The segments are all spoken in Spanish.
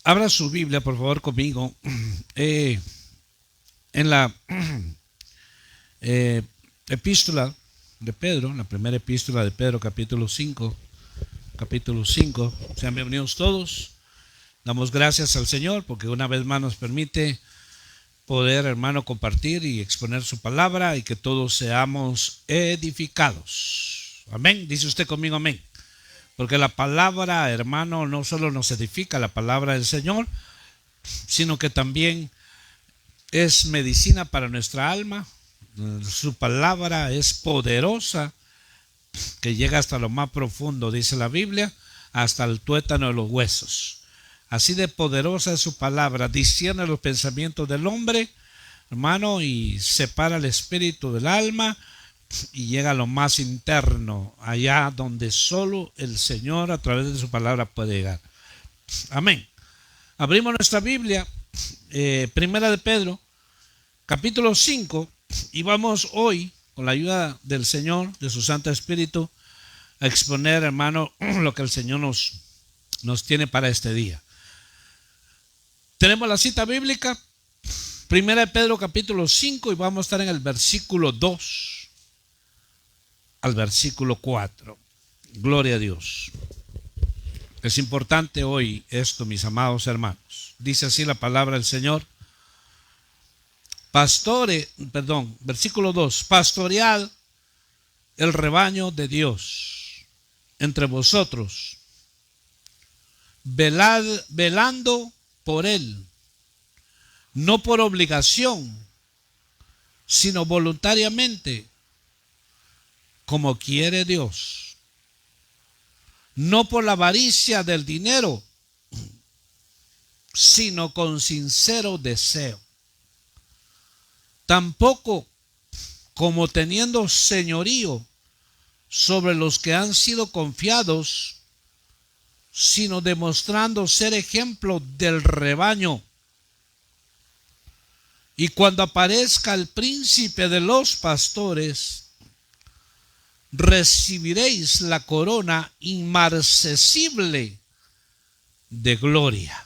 Abra su Biblia, por favor, conmigo. En la eh, epístola de Pedro, la primera epístola de Pedro, capítulo 5. Sean bienvenidos todos. Damos gracias al Señor porque una vez más nos permite poder, hermano, compartir y exponer su palabra y que todos seamos edificados. Amén. Dice usted conmigo, amén. Porque la palabra, hermano, no solo nos edifica, la palabra del Señor, sino que también es medicina para nuestra alma. Su palabra es poderosa, que llega hasta lo más profundo, dice la Biblia, hasta el tuétano de los huesos. Así de poderosa es su palabra, discierne los pensamientos del hombre, hermano, y separa el espíritu del alma y llega a lo más interno, allá donde solo el Señor a través de su palabra puede llegar. Amén. Abrimos nuestra Biblia, primera de Pedro, capítulo 5, y vamos hoy, con la ayuda del Señor, de su Santo Espíritu, a exponer, hermano, lo que el Señor nos tiene para este día. Tenemos la cita bíblica, primera de Pedro, capítulo 5, y vamos a estar en el versículo 2 al versículo 4. Gloria a Dios. Es importante hoy esto, mis amados hermanos. Dice así la palabra del Señor. Versículo 2. Pastoread el rebaño de Dios entre vosotros, velando por él, no por obligación, sino voluntariamente, como quiere Dios, no por la avaricia del dinero, sino con sincero deseo. Tampoco como teniendo señorío sobre los que han sido confiados, sino demostrando ser ejemplo del rebaño. Y cuando aparezca el príncipe de los pastores, recibiréis la corona inmarcesible de gloria.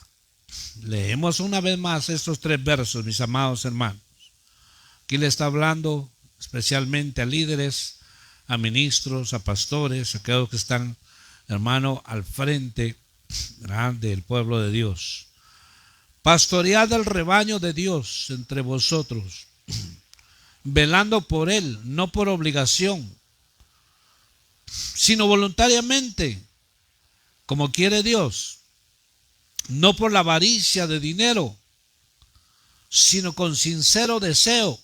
Leemos una vez más estos 3 versos, mis amados hermanos. Aquí le está hablando especialmente a líderes, a ministros, a pastores, a aquellos que están, hermano, al frente, ¿verdad?, del pueblo de Dios. Pastoread el rebaño de Dios entre vosotros, velando por él, no por obligación, sino voluntariamente, como quiere Dios, no por la avaricia de dinero, sino con sincero deseo.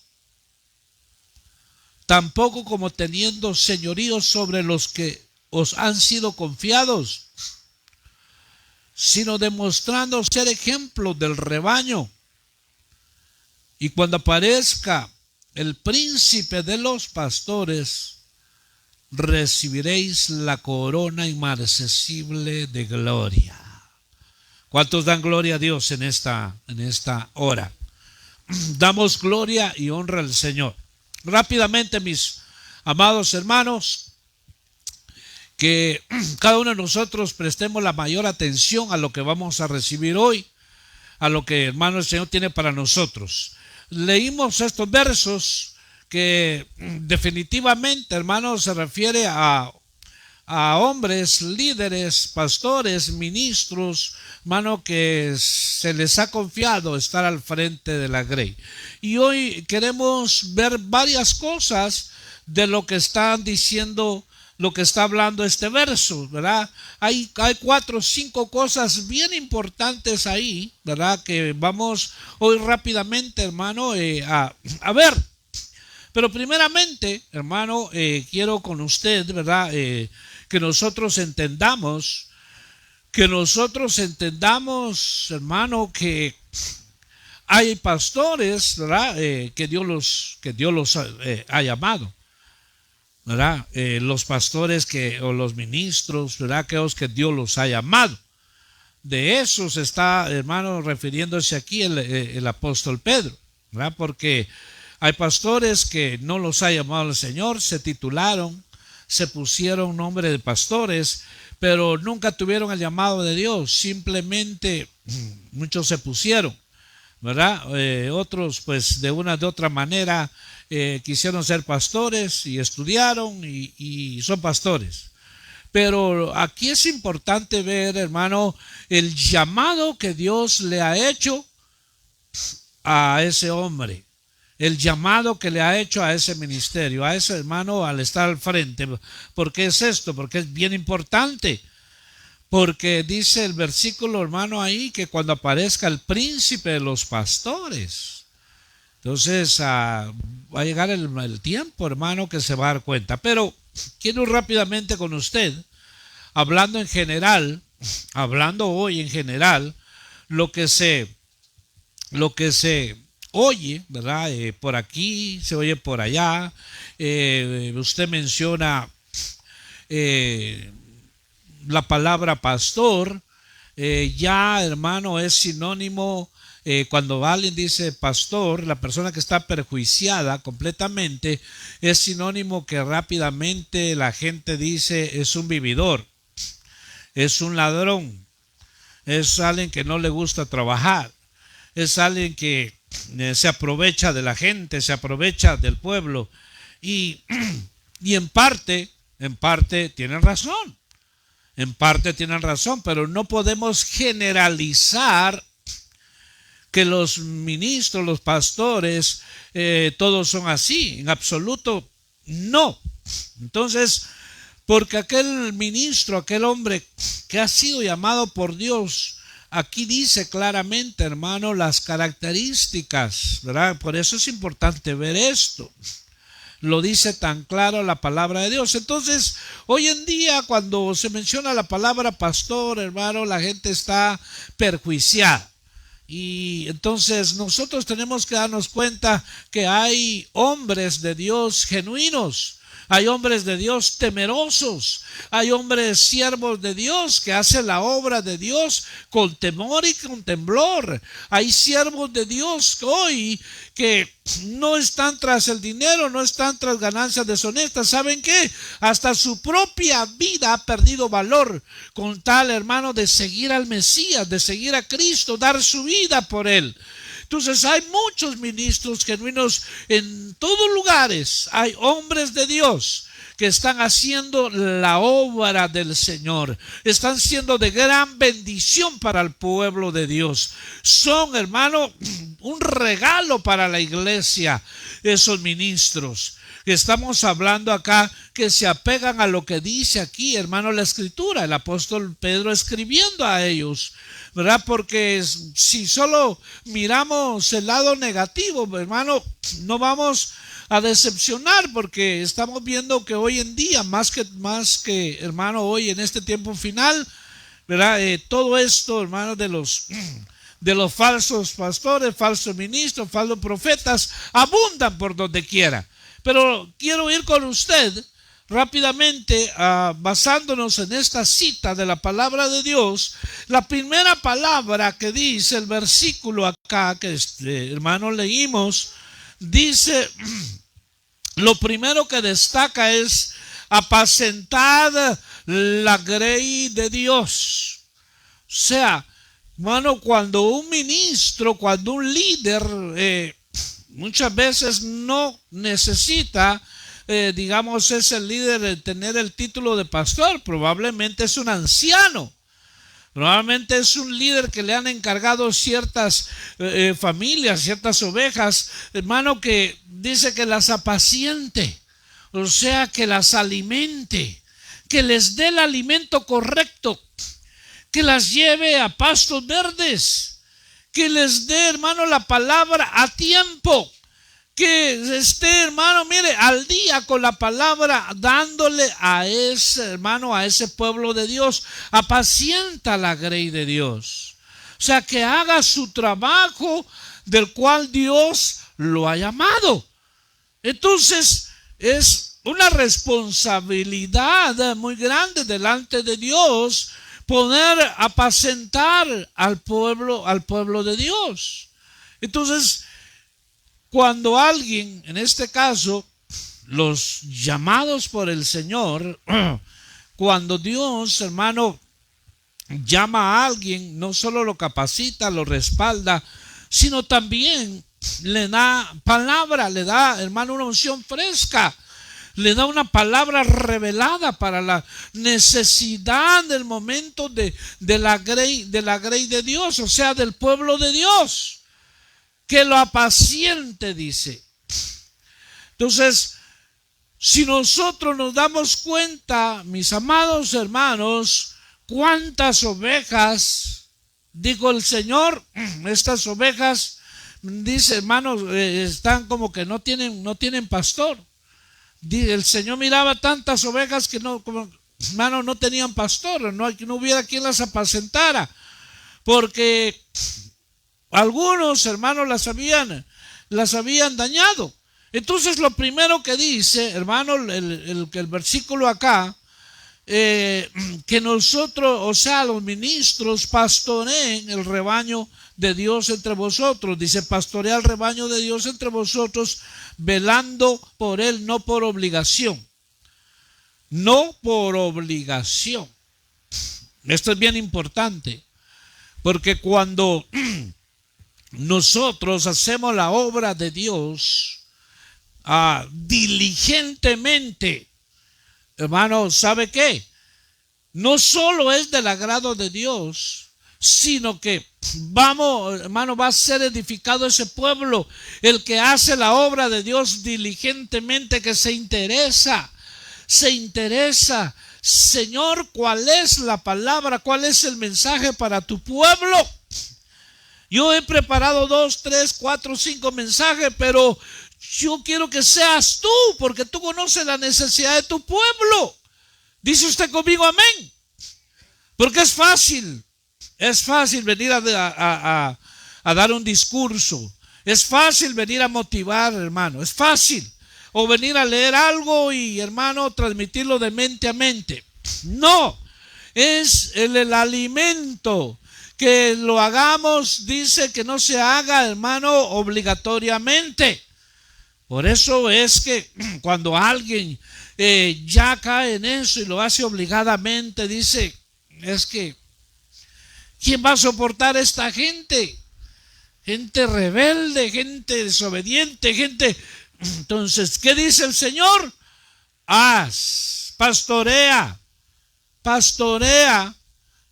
Tampoco como teniendo señorío sobre los que os han sido confiados, sino demostrando ser ejemplo del rebaño. Y cuando aparezca el príncipe de los pastores, recibiréis la corona inmarcesible de gloria. ¿Cuántos dan gloria a Dios en esta hora? Damos gloria y honra al Señor. Rápidamente, mis amados hermanos, que cada uno de nosotros prestemos la mayor atención a lo que vamos a recibir hoy, a lo que, hermano, el Señor tiene para nosotros. Leímos estos versos que definitivamente, hermano, se refiere a hombres, líderes, pastores, ministros, hermano, que se les ha confiado estar al frente de la grey. Y hoy queremos ver varias cosas de lo que están diciendo, lo que está hablando este verso, ¿verdad? Hay 4 o 5 cosas bien importantes ahí, ¿verdad?, que vamos hoy rápidamente, hermano, a ver. Pero primeramente, hermano, quiero con usted, ¿verdad?, que nosotros entendamos, hermano, que hay pastores, ¿verdad?, que Dios los ha llamado, ¿verdad? Los pastores o los ministros, ¿verdad?, aquellos que Dios los ha llamado. De esos está, hermano, refiriéndose aquí el apóstol Pedro, ¿verdad? Porque hay pastores que no los ha llamado el Señor, se titularon, se pusieron nombre de pastores, pero nunca tuvieron el llamado de Dios, simplemente muchos se pusieron, ¿verdad? Otros pues de una de otra manera quisieron ser pastores y estudiaron y son pastores. Pero aquí es importante ver, hermano, el llamado que Dios le ha hecho a ese hombre, el llamado que le ha hecho a ese ministerio, a ese hermano al estar al frente. ¿Por qué es esto? Porque es bien importante. Porque dice el versículo, hermano, ahí que cuando aparezca el príncipe de los pastores, entonces va a llegar el tiempo, hermano, que se va a dar cuenta. Pero quiero rápidamente con usted, hablando en general, hablando hoy en general, lo que se oye, ¿verdad? Por aquí, se oye por allá. Usted menciona la palabra pastor. Ya, hermano, es sinónimo. Cuando alguien dice pastor, la persona que está perjuiciada completamente, es sinónimo que rápidamente la gente dice es un vividor, es un ladrón, es alguien que no le gusta trabajar, es alguien que se aprovecha de la gente, se aprovecha del pueblo y, y en parte tienen razón, en parte tienen razón, pero no podemos generalizar que los ministros, los pastores, todos son así, en absoluto no. Entonces, porque aquel ministro, aquel hombre que ha sido llamado por Dios, aquí dice claramente, hermano, las características, ¿verdad? Por eso es importante ver esto. Lo dice tan claro la palabra de Dios. Entonces, hoy en día, cuando se menciona la palabra pastor, hermano, la gente está perjuiciada. Y entonces nosotros tenemos que darnos cuenta que hay hombres de Dios genuinos, hay hombres de Dios temerosos, hay hombres siervos de Dios que hacen la obra de Dios con temor y con temblor. Hay siervos de Dios hoy que no están tras el dinero, no están tras ganancias deshonestas. ¿Saben qué? Hasta su propia vida ha perdido valor con tal, hermano, de seguir al Mesías, de seguir a Cristo, dar su vida por él. Entonces hay muchos ministros genuinos en todos lugares. Hay hombres de Dios que están haciendo la obra del Señor. Están siendo de gran bendición para el pueblo de Dios. Son, hermano, un regalo para la iglesia, esos ministros. Estamos hablando acá que se apegan a lo que dice aquí, hermano, la Escritura, el apóstol Pedro escribiendo a ellos, ¿verdad? Porque si solo miramos el lado negativo, hermano, no vamos a decepcionar, porque estamos viendo que hoy en día, más que hermano, hoy en este tiempo final, ¿verdad? Todo esto, hermano, de los falsos pastores, falsos ministros, falsos profetas, abundan por donde quiera. Pero quiero ir con usted rápidamente, basándonos en esta cita de la palabra de Dios. La primera palabra que dice el versículo acá, que hermano leímos, dice, lo primero que destaca es apacentad la grey de Dios. O sea, hermano, cuando un ministro, cuando un líder, muchas veces no necesita, digamos, es el líder de tener el título de pastor. Probablemente es un anciano. Probablemente es un líder que le han encargado ciertas familias, ciertas ovejas, hermano, que dice que las apaciente. O sea, que las alimente, que les dé el alimento correcto, que las lleve a pastos verdes, que les dé, hermano, la palabra a tiempo, que esté, hermano, mire, al día con la palabra, dándole a ese, hermano, a ese pueblo de Dios. Apacienta la grey de Dios. O sea, que haga su trabajo del cual Dios lo ha llamado. Entonces, es una responsabilidad muy grande delante de Dios poder apacentar al pueblo de Dios. Entonces, cuando alguien, en este caso, los llamados por el Señor, cuando Dios, hermano, llama a alguien, no solo lo capacita, lo respalda, sino también le da palabra, le da, hermano, una unción fresca, le da una palabra revelada para la necesidad del momento de la grey de Dios, o sea, del pueblo de Dios, que lo apaciente, dice. Entonces, si nosotros nos damos cuenta, mis amados hermanos, cuántas ovejas, dijo el Señor, estas ovejas, dice, hermanos, están como que no tienen pastor. El Señor miraba tantas ovejas que no, como, hermano, no tenían pastor, no hubiera quien las apacentara, porque algunos hermanos las habían dañado. Entonces lo primero que dice, hermano, el versículo acá, que nosotros, o sea, los ministros, pastoreen el rebaño de Dios entre vosotros. Dice, pastorea el rebaño de Dios entre vosotros, velando por él, no por obligación. No por obligación. Esto es bien importante, porque cuando nosotros hacemos la obra de Dios diligentemente, hermano, ¿sabe qué? No solo es del agrado de Dios, sino que hermano, va a ser edificado ese pueblo, el que hace la obra de Dios diligentemente, que se interesa. Señor, ¿cuál es la palabra? ¿Cuál es el mensaje para tu pueblo? Yo he preparado 2, 3, 4, 5 mensajes, pero yo quiero que seas tú, porque tú conoces la necesidad de tu pueblo. Dice usted conmigo amén. Porque es fácil venir a dar un discurso. Es fácil venir a motivar, hermano. Es fácil. O venir a leer algo y, hermano, transmitirlo de mente a mente. No, es el alimento. Que lo hagamos, dice que no se haga, hermano, obligatoriamente. Por eso es que cuando alguien ya cae en eso y lo hace obligadamente, dice, es que ¿quién va a soportar a esta gente? Gente rebelde, gente desobediente, gente. Entonces, ¿qué dice el Señor? Pastorea,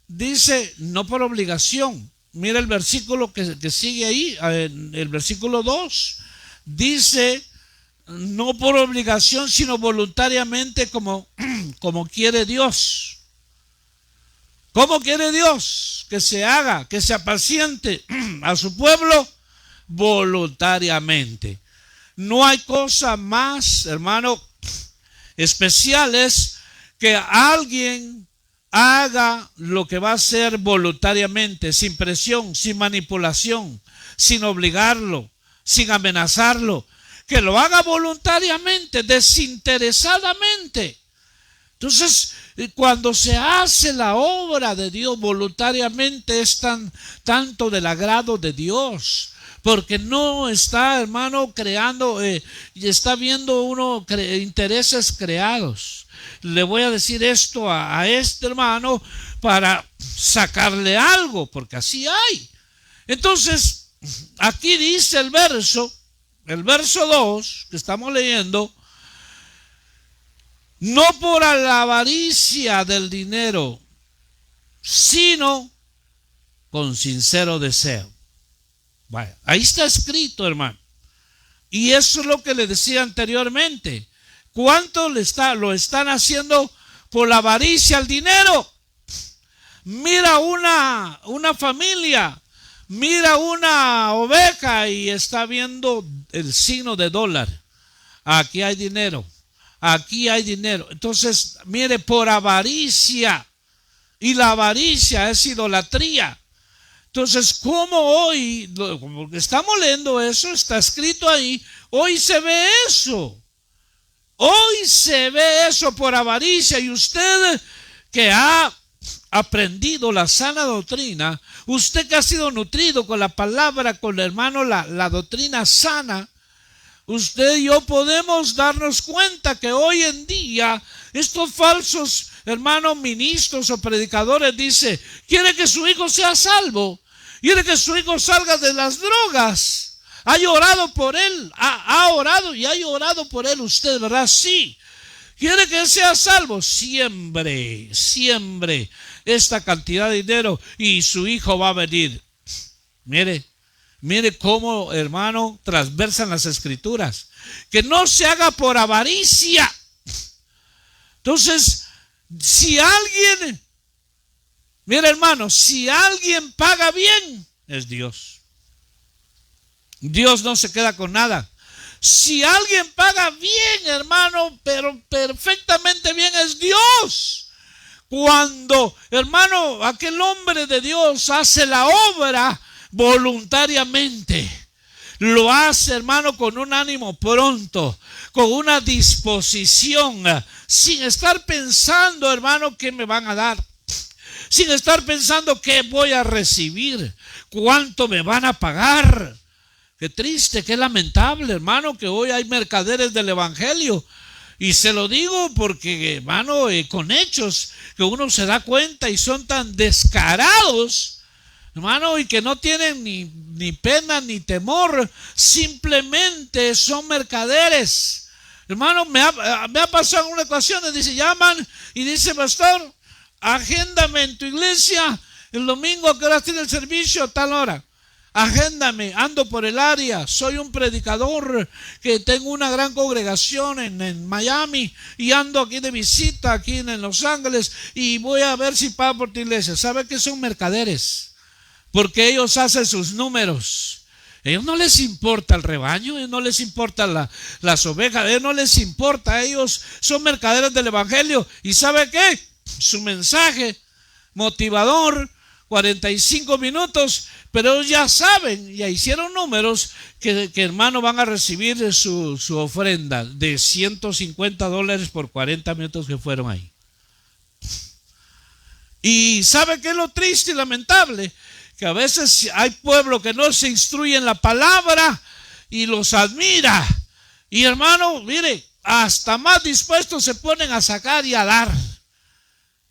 dice, no por obligación. Mira el versículo que sigue ahí, el versículo 2. Dice, no por obligación, sino voluntariamente, como quiere Dios. ¿Cómo quiere Dios que se haga, que se apaciente a su pueblo? Voluntariamente. No hay cosa más, hermano, especiales que alguien haga lo que va a hacer voluntariamente, sin presión, sin manipulación, sin obligarlo, sin amenazarlo, que lo haga voluntariamente, desinteresadamente. Entonces, cuando se hace la obra de Dios voluntariamente, es tanto del agrado de Dios, porque no está, hermano, creando, y está viendo uno intereses creados. Le voy a decir esto a este hermano para sacarle algo, porque así hay. Entonces, aquí dice el verso 2 que estamos leyendo, no por la avaricia del dinero, sino con sincero deseo. Vaya, ahí está escrito, hermano. Y eso es lo que le decía anteriormente. ¿Cuánto lo están haciendo por la avaricia al dinero? Mira una familia, mira una oveja y está viendo el signo de dólar. Aquí hay dinero. Aquí hay dinero. Entonces, mire, por avaricia. Y la avaricia es idolatría. Entonces, como hoy, como estamos leyendo eso, está escrito ahí, hoy se ve eso. Hoy se ve eso por avaricia. Y usted que ha aprendido la sana doctrina, usted que ha sido nutrido con la palabra, con el hermano, la doctrina sana, usted y yo podemos darnos cuenta que hoy en día estos falsos hermanos ministros o predicadores, dice, quiere que su hijo sea salvo, quiere que su hijo salga de las drogas. Ha orado por él, ha orado y ha orado por él usted, ¿verdad? Sí. Quiere que sea salvo, siembre esta cantidad de dinero y su hijo va a venir. Mire cómo, hermano, transversan las escrituras. Que no se haga por avaricia. Entonces, si alguien, mire hermano, si alguien paga bien, es Dios. Dios no se queda con nada. Si alguien paga bien, hermano, pero perfectamente bien, es Dios. Cuando, hermano, aquel hombre de Dios hace la obra voluntariamente, lo hace, hermano, con un ánimo pronto, con una disposición, sin estar pensando, hermano, qué me van a dar, sin estar pensando qué voy a recibir, cuánto me van a pagar. Qué triste, qué lamentable, hermano, que hoy hay mercaderes del evangelio. Y se lo digo porque, hermano, con hechos que uno se da cuenta y son tan descarados, hermano, y que no tienen ni pena ni temor, simplemente son mercaderes. Hermano, me ha pasado en una ocasión, dice, llaman y dice, pastor, agéndame en tu iglesia el domingo, ¿a qué hora tiene el servicio? A tal hora. Agéndame, ando por el área, soy un predicador que tengo una gran congregación en Miami y ando aquí de visita aquí en Los Ángeles y voy a ver si pago por tu iglesia. ¿Sabe que son mercaderes? Porque ellos hacen sus números. A ellos no les importa el rebaño, a ellos no les importa las ovejas, a ellos no les importa, ellos son mercaderes del evangelio. ¿Y sabe qué? Su mensaje motivador, 45 minutos, pero ellos ya saben, ya hicieron números que hermano van a recibir su ofrenda de $150 por 40 minutos que fueron ahí. Y ¿sabe qué es lo triste y lamentable? Que a veces hay pueblo que no se instruye en la palabra y los admira. Y hermano, mire, hasta más dispuestos se ponen a sacar y a dar.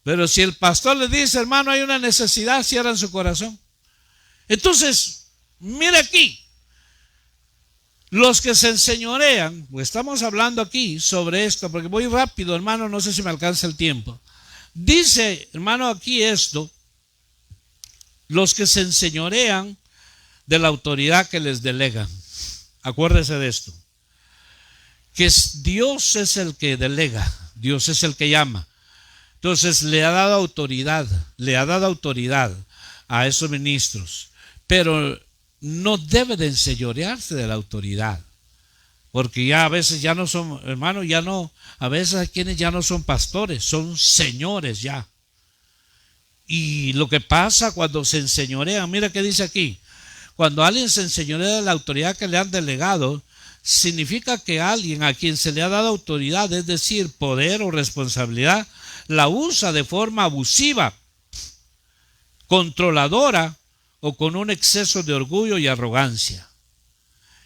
Pero si el pastor les dice, hermano, hay una necesidad, cierran su corazón. Entonces, mire aquí, los que se enseñorean, pues estamos hablando aquí sobre esto, porque voy rápido, hermano, no sé si me alcanza el tiempo. Dice, hermano, aquí esto, los que se enseñorean de la autoridad que les delegan. Acuérdese de esto, que Dios es el que delega, Dios es el que llama. Entonces le ha dado autoridad a esos ministros, pero no debe de enseñorearse de la autoridad, porque ya a veces ya no son, hermano, a veces hay quienes ya no son pastores, son señores ya. Y lo que pasa cuando se enseñorean, mira qué dice aquí, cuando alguien se enseñorea de la autoridad que le han delegado, significa que alguien a quien se le ha dado autoridad, es decir, poder o responsabilidad, la usa de forma abusiva, controladora o con un exceso de orgullo y arrogancia.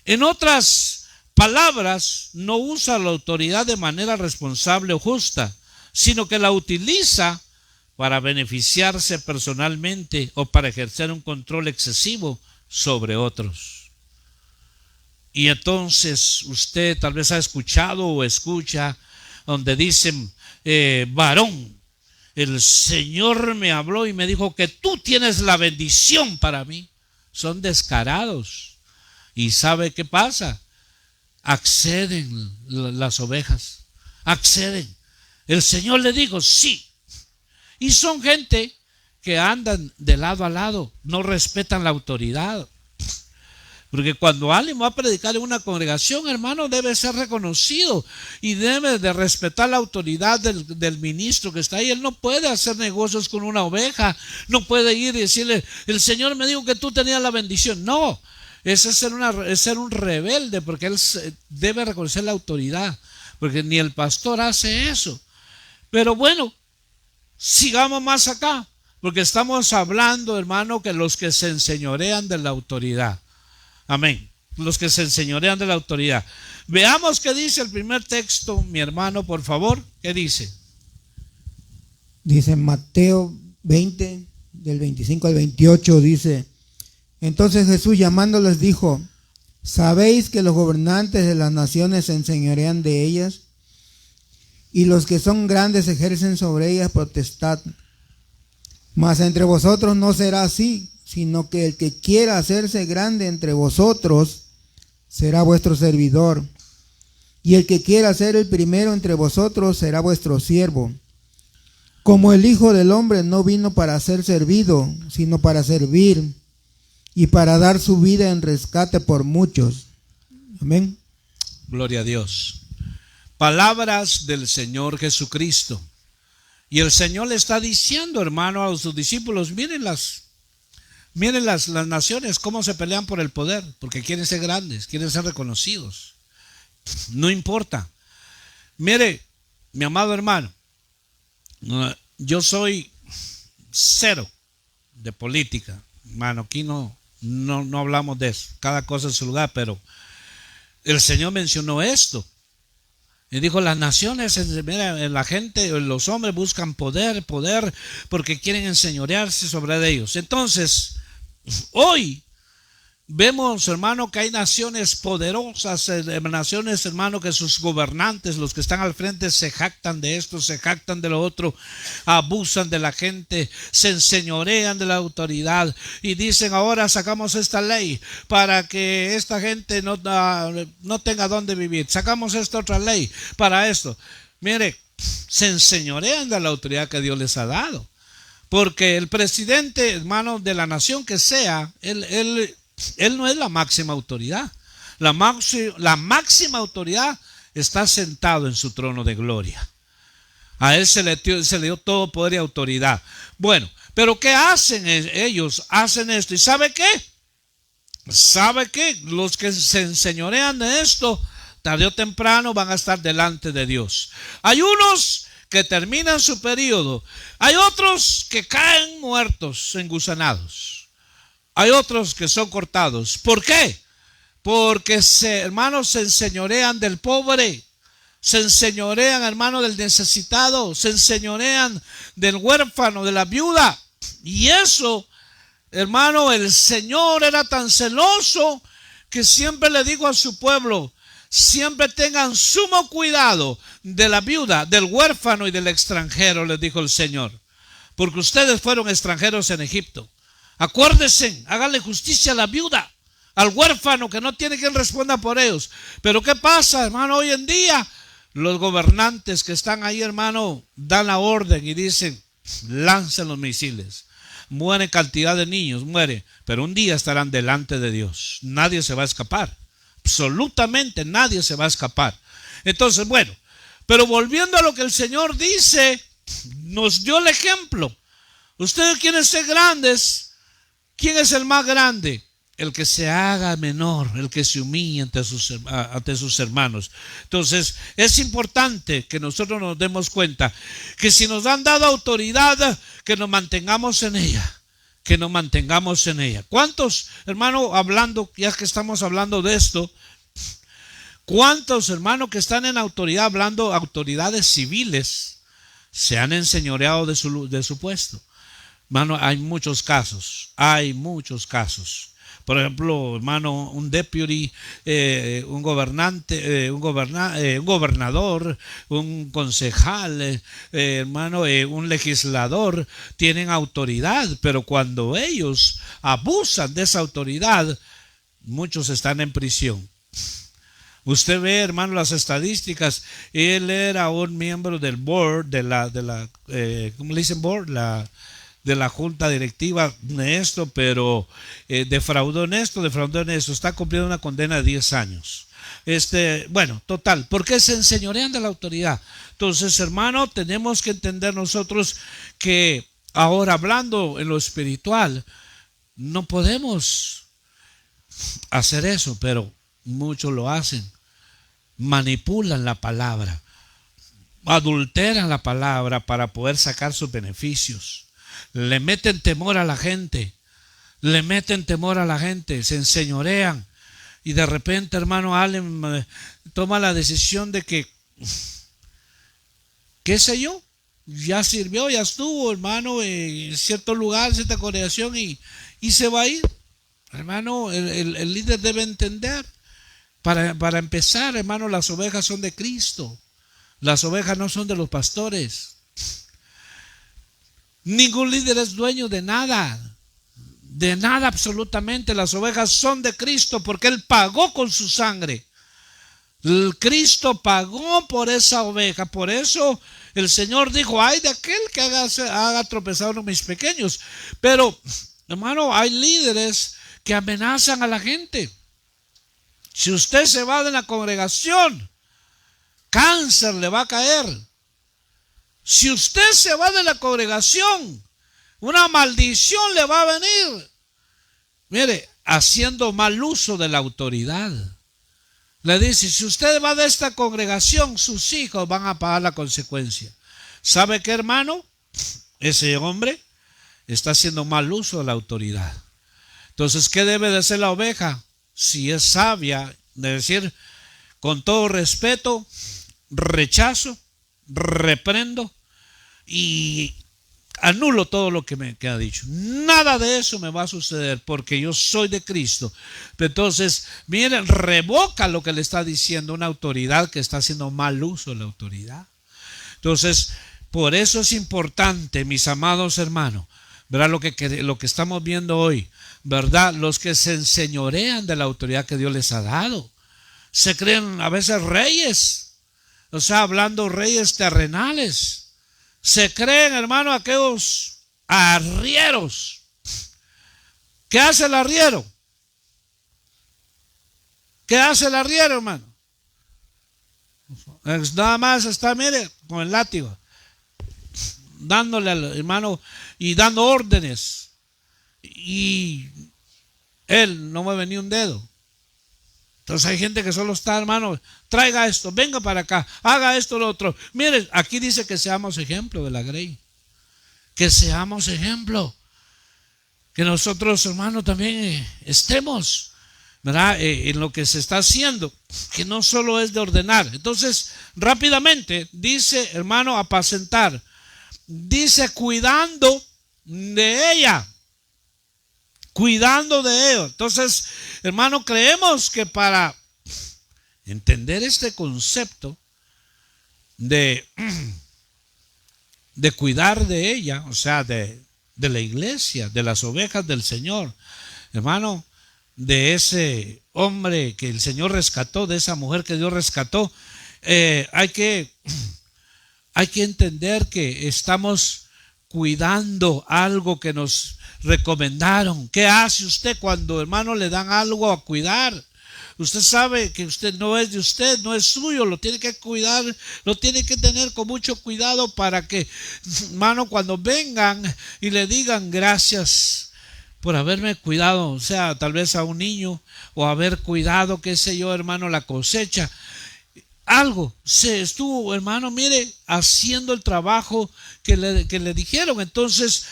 En otras palabras, no usa la autoridad de manera responsable o justa, sino que la utiliza para beneficiarse personalmente o para ejercer un control excesivo sobre otros. Y entonces usted tal vez ha escuchado o escucha donde dicen, varón, el Señor me habló y me dijo que tú tienes la bendición para mí. Son descarados. ¿Y sabe qué pasa? Acceden las ovejas, acceden. El Señor le dijo, sí. Y son gente que andan de lado a lado, no respetan la autoridad. Porque cuando alguien va a predicar en una congregación, hermano, debe ser reconocido y debe de respetar la autoridad del ministro que está ahí. Él no puede hacer negocios con una oveja, no puede ir y decirle, el Señor me dijo que tú tenías la bendición. No, ese es ser un rebelde, porque él debe reconocer la autoridad, porque ni el pastor hace eso. Pero bueno, sigamos más acá, porque estamos hablando, hermano, que los que se enseñorean de la autoridad. Amén. Los que se enseñorean de la autoridad. Veamos qué dice el primer texto, mi hermano, por favor. ¿Qué dice? Dice Mateo 20, del 25 al 28, dice: entonces Jesús llamándoles dijo: ¿sabéis que los gobernantes de las naciones se enseñorean de ellas? Y los que son grandes ejercen sobre ellas potestad. Mas entre vosotros no será así, sino que el que quiera hacerse grande entre vosotros será vuestro servidor. Y el que quiera ser el primero entre vosotros será vuestro siervo. Como el Hijo del Hombre no vino para ser servido, sino para servir y para dar su vida en rescate por muchos. Amén. Gloria a Dios. Palabras del Señor Jesucristo. Y el Señor le está diciendo, hermano, a sus discípulos: miren las naciones cómo se pelean por el poder, porque quieren ser grandes, quieren ser reconocidos. No importa. Mire, mi amado hermano, yo soy cero de política, hermano. Aquí no hablamos de eso. Cada cosa en su lugar, pero el Señor mencionó esto. Y dijo: las naciones, mira, la gente, los hombres buscan poder, porque quieren enseñorearse sobre ellos. Entonces, hoy vemos, hermano, que hay naciones poderosas, naciones, hermano, que sus gobernantes, los que están al frente, se jactan de esto, se jactan de lo otro, abusan de la gente, se enseñorean de la autoridad y dicen: ahora sacamos esta ley para que esta gente no tenga dónde vivir, sacamos esta otra ley para esto. Mire, se enseñorean de la autoridad que Dios les ha dado, porque el presidente, hermano, de la nación que sea, él no es la máxima autoridad. La máxima autoridad está sentado en su trono de gloria. A él se le dio todo poder y autoridad. Bueno, pero ¿qué hacen ellos? Hacen esto. ¿Y sabe qué? ¿Sabe qué? Los que se enseñorean de esto, tarde o temprano van a estar delante de Dios. Hay unos que terminan su periodo. Hay otros que caen muertos, engusanados. Hay otros que son cortados. ¿Por qué? Porque, hermanos, se enseñorean del pobre, se enseñorean, hermano, del necesitado, se enseñorean del huérfano, de la viuda. Y eso, hermano, el Señor era tan celoso que siempre le dijo a su pueblo: siempre tengan sumo cuidado de la viuda, del huérfano y del extranjero, les dijo el Señor, porque ustedes fueron extranjeros en Egipto. Acuérdense, háganle justicia a la viuda, al huérfano, que no tiene quien responda por ellos. Pero ¿qué pasa, hermano? Hoy en día los gobernantes que están ahí, hermano, dan la orden y dicen: lancen los misiles. Mueren cantidad de niños, muere, pero un día estarán delante de Dios. Nadie se va a escapar. Absolutamente nadie se va a escapar. Entonces, bueno, pero volviendo a lo que el Señor dice, nos dio el ejemplo. Ustedes quieren ser grandes. ¿Quién es el más grande? El que se haga menor, el que se humille ante sus hermanos. Entonces, es importante que nosotros nos demos cuenta que si nos han dado autoridad, que nos mantengamos en ella. Que nos mantengamos en ella. ¿Cuántos, hermano, hablando, ya que estamos hablando de esto, cuántos, hermanos, que están en autoridad, hablando autoridades civiles, se han enseñoreado de su puesto? Hermano, hay muchos casos. Por ejemplo, hermano, un deputy, un gobernante, un gobernador, un concejal, hermano, un legislador, tienen autoridad, pero cuando ellos abusan de esa autoridad, muchos están en prisión. Usted ve, hermano, las estadísticas. Él era un miembro del board, ¿cómo le dicen board? De la junta directiva de esto, pero defraudó en esto, está cumpliendo una condena de 10 años. Bueno, total, porque se enseñorean de la autoridad. Entonces, hermano, tenemos que entender nosotros que ahora, hablando en lo espiritual, no podemos hacer eso, pero muchos lo hacen. Manipulan la palabra, adulteran la palabra para poder sacar sus beneficios. Le meten temor a la gente, se enseñorean, y de repente, hermano, alguien toma la decisión de que, qué sé yo, ya sirvió, ya estuvo, hermano, en cierto lugar, cierta congregación y se va a ir. Hermano, el líder debe entender. Para empezar, hermano, las ovejas son de Cristo. Las ovejas no son de los pastores. Ningún líder es dueño de nada absolutamente. Las ovejas son de Cristo porque Él pagó con su sangre. El Cristo pagó por esa oveja. Por eso el Señor dijo: ay de aquel que haga tropezar a uno de mis pequeños. Pero, hermano, hay líderes que amenazan a la gente. Si usted se va de la congregación, cáncer le va a caer. Si usted se va de la congregación, una maldición le va a venir. Mire, haciendo mal uso de la autoridad. Le dice: si usted va de esta congregación, sus hijos van a pagar la consecuencia. ¿Sabe qué, hermano? Ese hombre está haciendo mal uso de la autoridad. Entonces, ¿qué debe de hacer la oveja? Si es sabia, de decir: con todo respeto, rechazo, reprendo y anulo todo lo que me ha dicho. Nada de eso me va a suceder porque yo soy de Cristo. Entonces, miren, revoca lo que le está diciendo una autoridad que está haciendo mal uso de la autoridad. Entonces, por eso es importante, mis amados hermanos, ¿verdad? Lo que estamos viendo hoy, ¿verdad? Los que se enseñorean de la autoridad que Dios les ha dado. Se creen a veces reyes, o sea, hablando reyes terrenales. Se creen, hermano, aquellos arrieros. ¿Qué hace el arriero? ¿Qué hace el arriero, hermano? Nada más está, mire, con el látigo, dándole al hermano y dando órdenes. Y él no mueve ni un dedo. Entonces hay gente que solo está: hermano, traiga esto, venga para acá, haga esto, lo otro. Miren, aquí dice que seamos ejemplo de la grey. Que seamos ejemplo. Que nosotros, hermano, también estemos, ¿verdad? En lo que se está haciendo. Que no solo es de ordenar. Entonces, rápidamente, dice, hermano, apacentar. Dice cuidando de ella. Cuidando de ellos. Entonces, hermano, creemos que para entender este concepto de cuidar de ella, o sea, de la iglesia, de las ovejas del Señor, hermano, de ese hombre que el Señor rescató, de esa mujer que Dios rescató, hay que entender que estamos cuidando algo que nos recomendaron. ¿Qué hace usted cuando, hermano, le dan algo a cuidar? Usted sabe que usted no es de usted, no es suyo, lo tiene que cuidar, lo tiene que tener con mucho cuidado para que, hermano, cuando vengan y le digan: gracias por haberme cuidado, o sea, tal vez a un niño, o haber cuidado, qué sé yo, hermano, la cosecha. Algo se estuvo, hermano, mire, haciendo el trabajo que le dijeron. Entonces,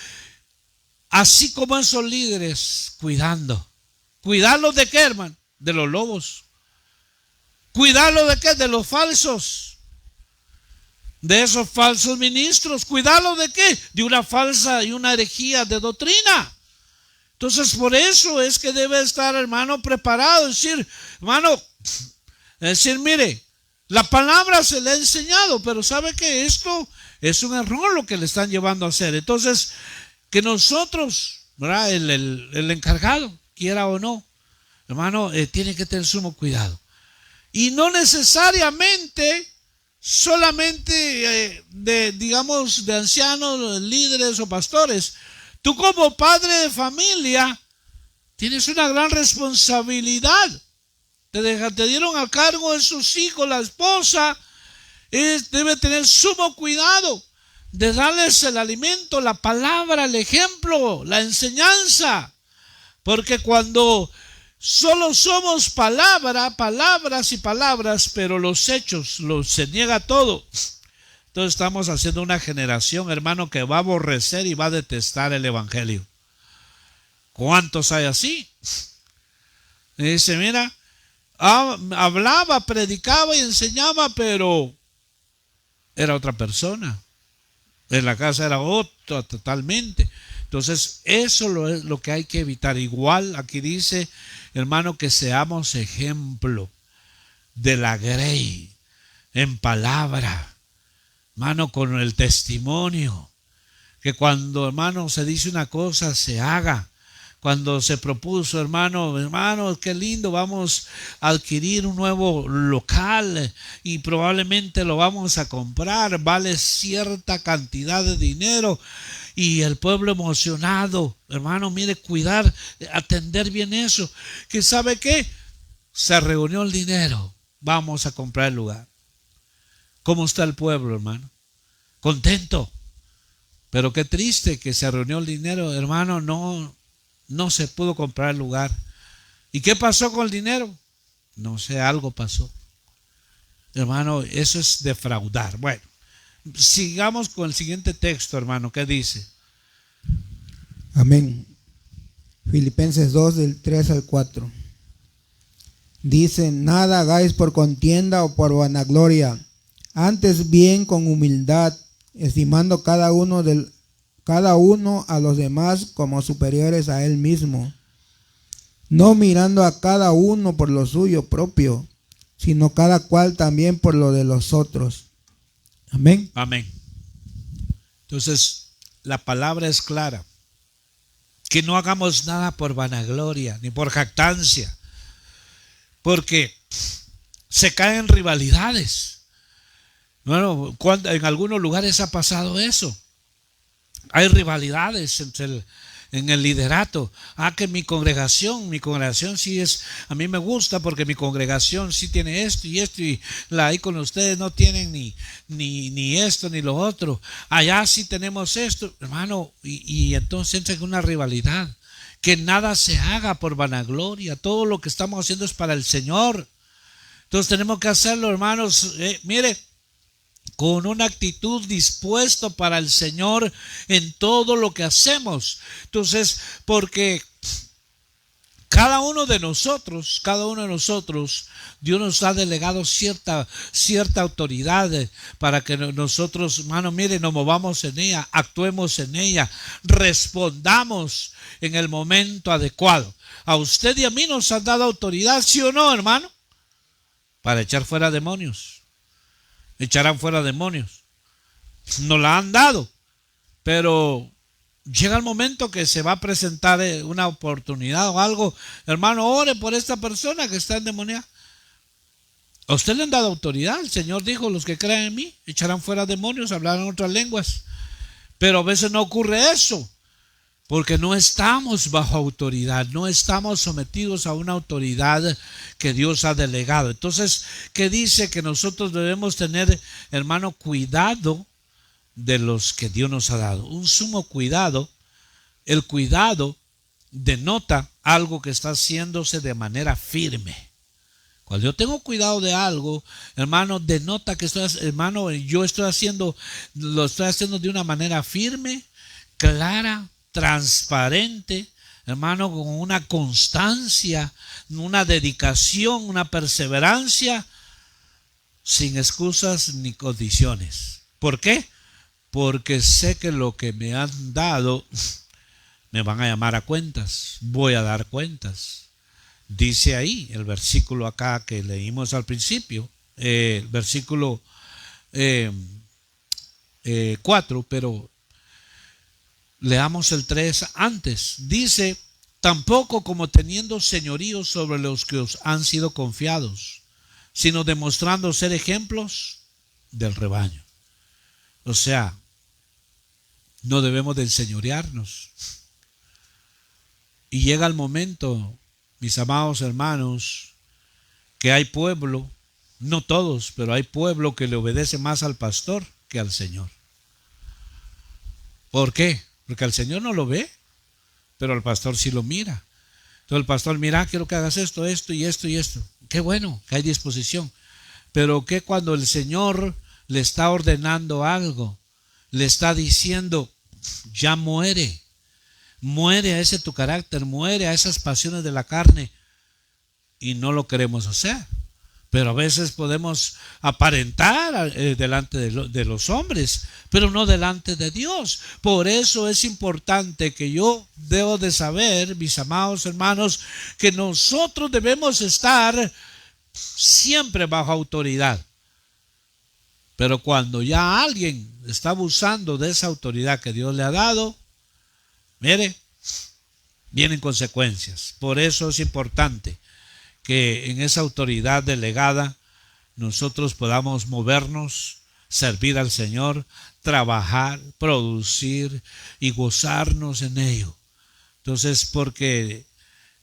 así como esos líderes, ¿cuidarlos de qué, hermano? De los lobos. ¿Cuidarlos de qué? De los falsos, de esos falsos ministros. ¿Cuidarlos de qué? De una falsa y una herejía de doctrina. Entonces, por eso es que debe estar, hermano, preparado. Decir, mire, la palabra se le ha enseñado, pero sabe que esto es un error lo que le están llevando a hacer. Entonces, que nosotros, ¿verdad? El encargado, quiera o no, hermano, tiene que tener sumo cuidado. Y no necesariamente solamente digamos, de ancianos, líderes o pastores. Tú como padre de familia tienes una gran responsabilidad. Te dieron a cargo de sus hijos, la esposa debe tener sumo cuidado de darles el alimento, la palabra, el ejemplo, la enseñanza. Porque cuando solo somos palabras y palabras, pero los hechos, se niega todo, entonces estamos haciendo una generación, hermano, que va a aborrecer y va a detestar el evangelio. ¿Cuántos hay así? Y dice, mira, hablaba, predicaba y enseñaba, pero era otra persona. En la casa era otra totalmente. Entonces, eso es lo que hay que evitar. Igual aquí dice, hermano, que seamos ejemplo de la grey en palabra, hermano, con el testimonio. Que cuando, hermano, se dice una cosa, se haga. Cuando se propuso, hermano, qué lindo, vamos a adquirir un nuevo local y probablemente lo vamos a comprar, vale cierta cantidad de dinero, y el pueblo emocionado, hermano, mire, cuidar, atender bien eso, que sabe qué, se reunió el dinero, vamos a comprar el lugar. ¿Cómo está el pueblo, hermano? Contento. Pero qué triste que se reunió el dinero, hermano, no se pudo comprar el lugar. ¿Y qué pasó con el dinero? No sé, algo pasó. Hermano, eso es defraudar. Bueno, sigamos con el siguiente texto, hermano. ¿Qué dice? Amén. Filipenses 2, del 3 al 4. Dice, nada hagáis por contienda o por vanagloria, antes bien con humildad, estimando cada uno a los demás como superiores a él mismo, no mirando a cada uno por lo suyo propio, sino cada cual también por lo de los otros. Amén. Amén. Entonces, la palabra es clara. Que no hagamos nada por vanagloria ni por jactancia, porque se caen rivalidades. Bueno, en algunos lugares ha pasado eso. Hay rivalidades en el liderato. Que mi congregación sí es, a mí me gusta porque mi congregación sí tiene esto, y la ahí con ustedes no tienen ni esto ni lo otro. Allá sí tenemos esto, hermano, y entonces entra en una rivalidad. Que nada se haga por vanagloria, todo lo que estamos haciendo es para el Señor. Entonces tenemos que hacerlo, hermanos, mire, con una actitud dispuesto para el Señor en todo lo que hacemos. Entonces, porque cada uno de nosotros, Dios nos ha delegado cierta autoridad para que nosotros, hermano, mire, nos movamos en ella, actuemos en ella, respondamos en el momento adecuado. A usted y a mí nos han dado autoridad, ¿sí o no, hermano? Para echar fuera demonios. Echarán fuera demonios. Nos la han dado, pero llega el momento que se va a presentar una oportunidad o algo. Hermano, ore por esta persona que está endemoniada. A usted le han dado autoridad. El Señor dijo, los que creen en mí echarán fuera demonios, hablarán otras lenguas. Pero a veces no ocurre eso, porque no estamos bajo autoridad, no estamos sometidos a una autoridad que Dios ha delegado. Entonces, ¿qué dice? Que nosotros debemos tener, hermano, cuidado de los que Dios nos ha dado. Un sumo cuidado. El cuidado denota algo que está haciéndose de manera firme. Cuando yo tengo cuidado de algo, hermano, denota que yo lo estoy haciendo de una manera firme, clara, transparente, hermano, con una constancia, una dedicación, una perseverancia, sin excusas ni condiciones. ¿Por qué? Porque sé que lo que me han dado me van a llamar a cuentas, voy a dar cuentas. Dice ahí el versículo acá que leímos al principio, el versículo 4, pero leamos el 3 antes. Dice, tampoco como teniendo señorío sobre los que os han sido confiados, sino demostrando ser ejemplos del rebaño. O sea, no debemos de enseñorearnos. Y llega el momento, mis amados hermanos, que hay pueblo, no todos, pero hay pueblo que le obedece más al pastor que al Señor. ¿Por qué? Porque al Señor no lo ve, pero al pastor sí lo mira. Entonces el pastor, mira, quiero que hagas esto y esto. Qué bueno que hay disposición. Pero que cuando el Señor le está ordenando algo, le está diciendo, ya muere a ese tu carácter, muere a esas pasiones de la carne, y no lo queremos hacer. Pero a veces podemos aparentar delante de los hombres, pero no delante de Dios. Por eso es importante que yo debo de saber, mis amados hermanos, que nosotros debemos estar siempre bajo autoridad. Pero cuando ya alguien está abusando de esa autoridad que Dios le ha dado, mire, vienen consecuencias. Por eso es importante que en esa autoridad delegada nosotros podamos movernos, servir al Señor, trabajar, producir y gozarnos en ello. Entonces, porque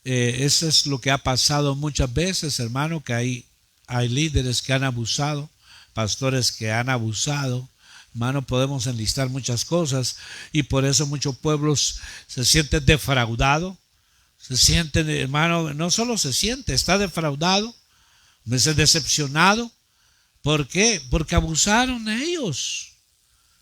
eso es lo que ha pasado muchas veces, hermano, que hay líderes que han abusado, pastores que han abusado. Hermano, podemos enlistar muchas cosas y por eso muchos pueblos se sienten defraudados. Se sienten, hermano, no solo se siente, está defraudado, es decepcionado. ¿Por qué? Porque abusaron de ellos.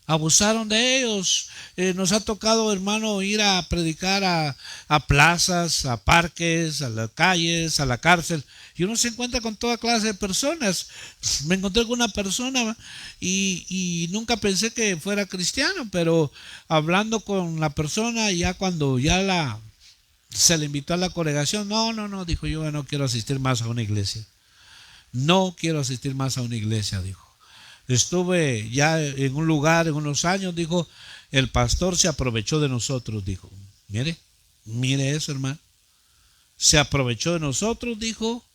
Abusaron de ellos. Nos ha tocado, hermano, ir a predicar a plazas, a parques, a las calles, a la cárcel. Y uno se encuentra con toda clase de personas. Me encontré con una persona y nunca pensé que fuera cristiano, pero hablando con la persona, ya cuando se le invitó a la congregación, no, dijo, yo no quiero asistir más a una iglesia. No quiero asistir más a una iglesia, dijo. Estuve ya en un lugar, en unos años, dijo, el pastor se aprovechó de nosotros, dijo. Mire eso, hermano. Se aprovechó de nosotros, dijo.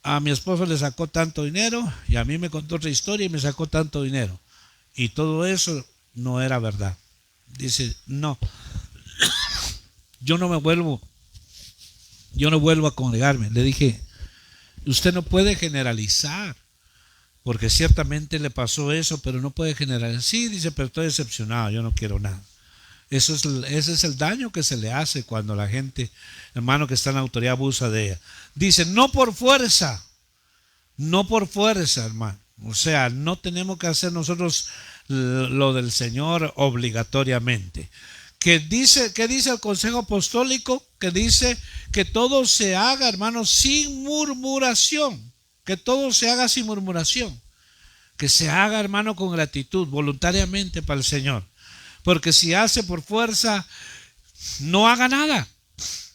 A mi esposo le sacó tanto dinero y a mí me contó otra historia y me sacó tanto dinero. Y todo eso no era verdad. Dice, no. Yo no vuelvo a congregarme. Le dije, usted no puede generalizar, porque ciertamente le pasó eso, pero no puede generalizar. Sí, dice, pero estoy decepcionado, yo no quiero nada. Ese es el daño que se le hace cuando la gente, hermano, que está en la autoridad abusa de ella. Dice, no por fuerza, hermano. O sea, no tenemos que hacer nosotros lo del Señor obligatoriamente. ¿Qué dice el Consejo Apostólico? Que dice que todo se haga, hermanos, sin murmuración. Que todo se haga sin murmuración. Que se haga, hermano, con gratitud, voluntariamente para el Señor. Porque si hace por fuerza, no haga nada.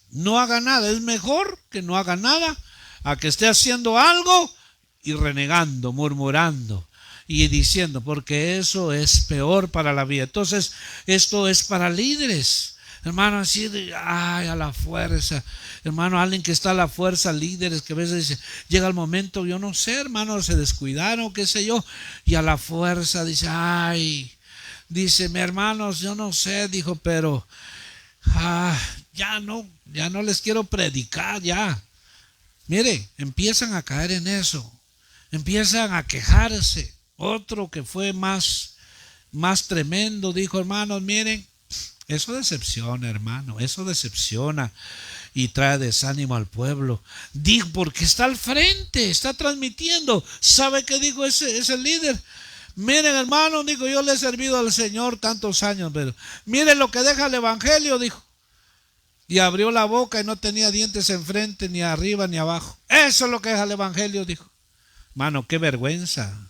No haga nada. Es mejor que no haga nada a que esté haciendo algo y renegando, murmurando y diciendo, porque eso es peor para la vida. Entonces, esto es para líderes, hermano, así de, a la fuerza, hermano, alguien que está a la fuerza, líderes que a veces dice, llega el momento, yo no sé, hermano, se descuidaron, qué sé yo, y a la fuerza dice, dice, mi hermanos, yo no sé, dijo, pero ya no les quiero predicar, ya. Mire, empiezan a caer en eso, empiezan a quejarse. Otro que fue más tremendo, dijo, hermanos, miren, eso decepciona, hermano, eso decepciona y trae desánimo al pueblo. Dijo, porque está al frente, está transmitiendo. ¿Sabe qué dijo ese líder? Miren, hermano, dijo, yo le he servido al Señor tantos años, pero miren lo que deja el evangelio, dijo. Y abrió la boca y no tenía dientes enfrente, ni arriba, ni abajo. Eso es lo que deja el evangelio, dijo. Hermano, qué vergüenza.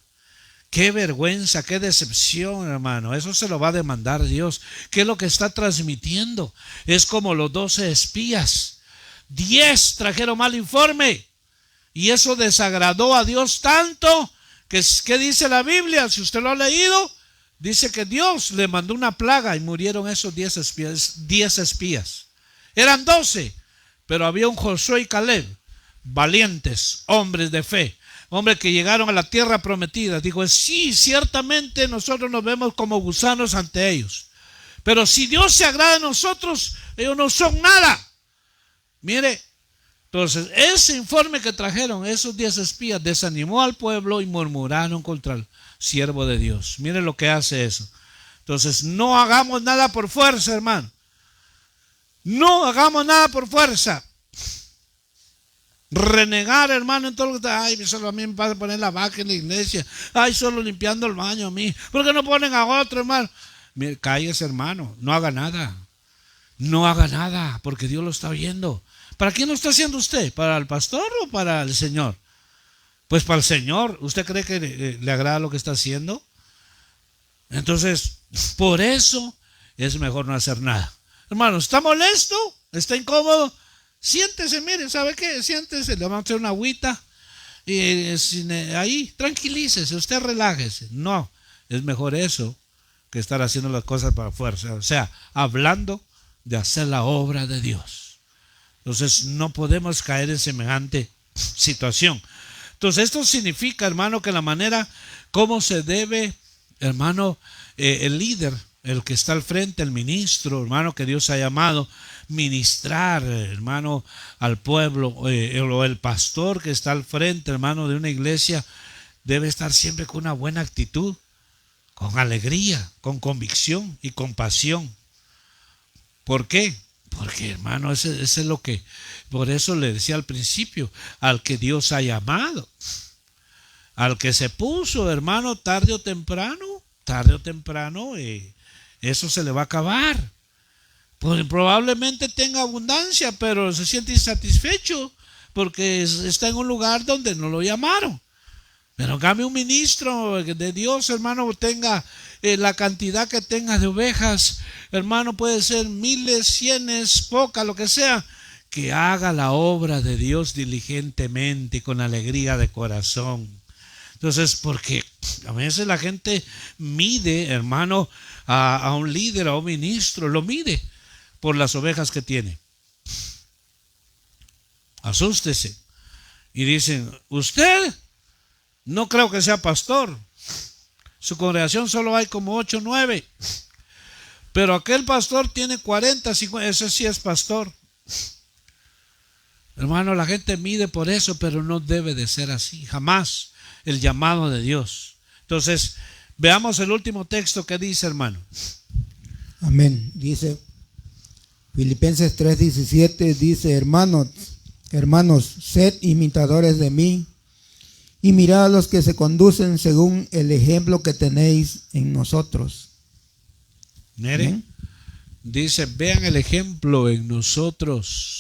Qué vergüenza, qué decepción, hermano. Eso se lo va a demandar Dios. ¿Qué es lo que está transmitiendo? Es como los 12 espías. 10 trajeron mal informe. Y eso desagradó a Dios tanto que, ¿qué dice la Biblia? Si usted lo ha leído, dice que Dios le mandó una plaga y murieron esos 10 espías. Eran 12, pero había un Josué y Caleb, valientes, hombres de fe. Hombres que llegaron a la tierra prometida. Digo, sí, ciertamente nosotros nos vemos como gusanos ante ellos. Pero si Dios se agrada de nosotros, ellos no son nada. Mire, entonces ese informe que trajeron esos 10 espías desanimó al pueblo y murmuraron contra el siervo de Dios. Mire lo que hace eso. Entonces no hagamos nada por fuerza, hermano. No hagamos nada por fuerza. Renegar, hermano, en todo lo que está. Solo a mí me pasa poner la vaca en la iglesia. Solo limpiando el baño a mí. ¿Por qué no ponen a otro, hermano? Mire, cállese, hermano. No haga nada. No haga nada, porque Dios lo está viendo. ¿Para quién lo está haciendo usted? ¿Para el pastor o para el Señor? Pues para el Señor, ¿usted cree que le agrada lo que está haciendo? Entonces, por eso es mejor no hacer nada. Hermano, ¿está molesto? ¿Está incómodo? Siéntese, mire, ¿sabe qué? Siéntese, le vamos a hacer una agüita y ahí tranquilícese, usted relájese. No, es mejor eso que estar haciendo las cosas para fuerza. O sea, hablando de hacer la obra de Dios. Entonces, no podemos caer en semejante situación. Entonces, esto significa, hermano, que la manera como se debe, hermano, el líder, el que está al frente, el ministro, hermano, que Dios ha llamado, ministrar, hermano, al pueblo, o el pastor que está al frente, hermano, de una iglesia, debe estar siempre con una buena actitud, con alegría, con convicción y con pasión. ¿Por qué? Porque, hermano, ese es lo que, por eso le decía al principio, al que Dios ha llamado, al que se puso, hermano, tarde o temprano, eso se le va a acabar. Pues probablemente tenga abundancia, pero se siente insatisfecho porque está en un lugar donde no lo llamaron. Pero en cambio un ministro de Dios, hermano, tenga la cantidad que tenga de ovejas, hermano, puede ser miles, cienes, pocas, lo que sea, que haga la obra de Dios diligentemente y con alegría de corazón. Entonces, porque a veces la gente mide, hermano, a un líder, a un ministro, lo mide por las ovejas que tiene. Asústese. Y dicen, usted no creo que sea pastor. Su congregación solo hay como 8 o 9. Pero aquel pastor tiene 40, 50, ese sí es pastor. Hermano, la gente mide por eso, pero no debe de ser así, jamás. El llamado de Dios. Entonces, veamos el último texto que dice, hermano. Amén. Dice Filipenses 3:17, dice, hermanos, sed imitadores de mí y mirad a los que se conducen según el ejemplo que tenéis en nosotros. Mire, dice, vean el ejemplo en nosotros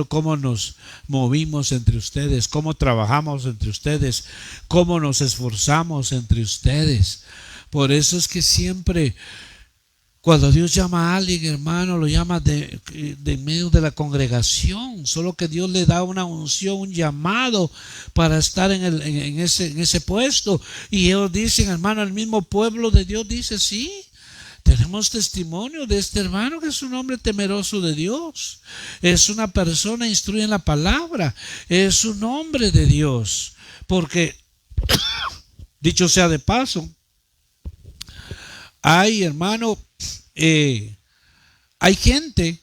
cómo nos movimos entre ustedes, cómo trabajamos entre ustedes, cómo nos esforzamos entre ustedes. Por eso es que siempre, cuando Dios llama a alguien, hermano, lo llama de medio de la congregación. Solo que Dios le da una unción, un llamado para estar en ese puesto. Y ellos dicen, hermano, el mismo pueblo de Dios dice, sí, tenemos testimonio de este hermano que es un hombre temeroso de Dios. Es una persona instruida en la palabra. Es un hombre de Dios. Porque, dicho sea de paso, hay, hermano, hay gente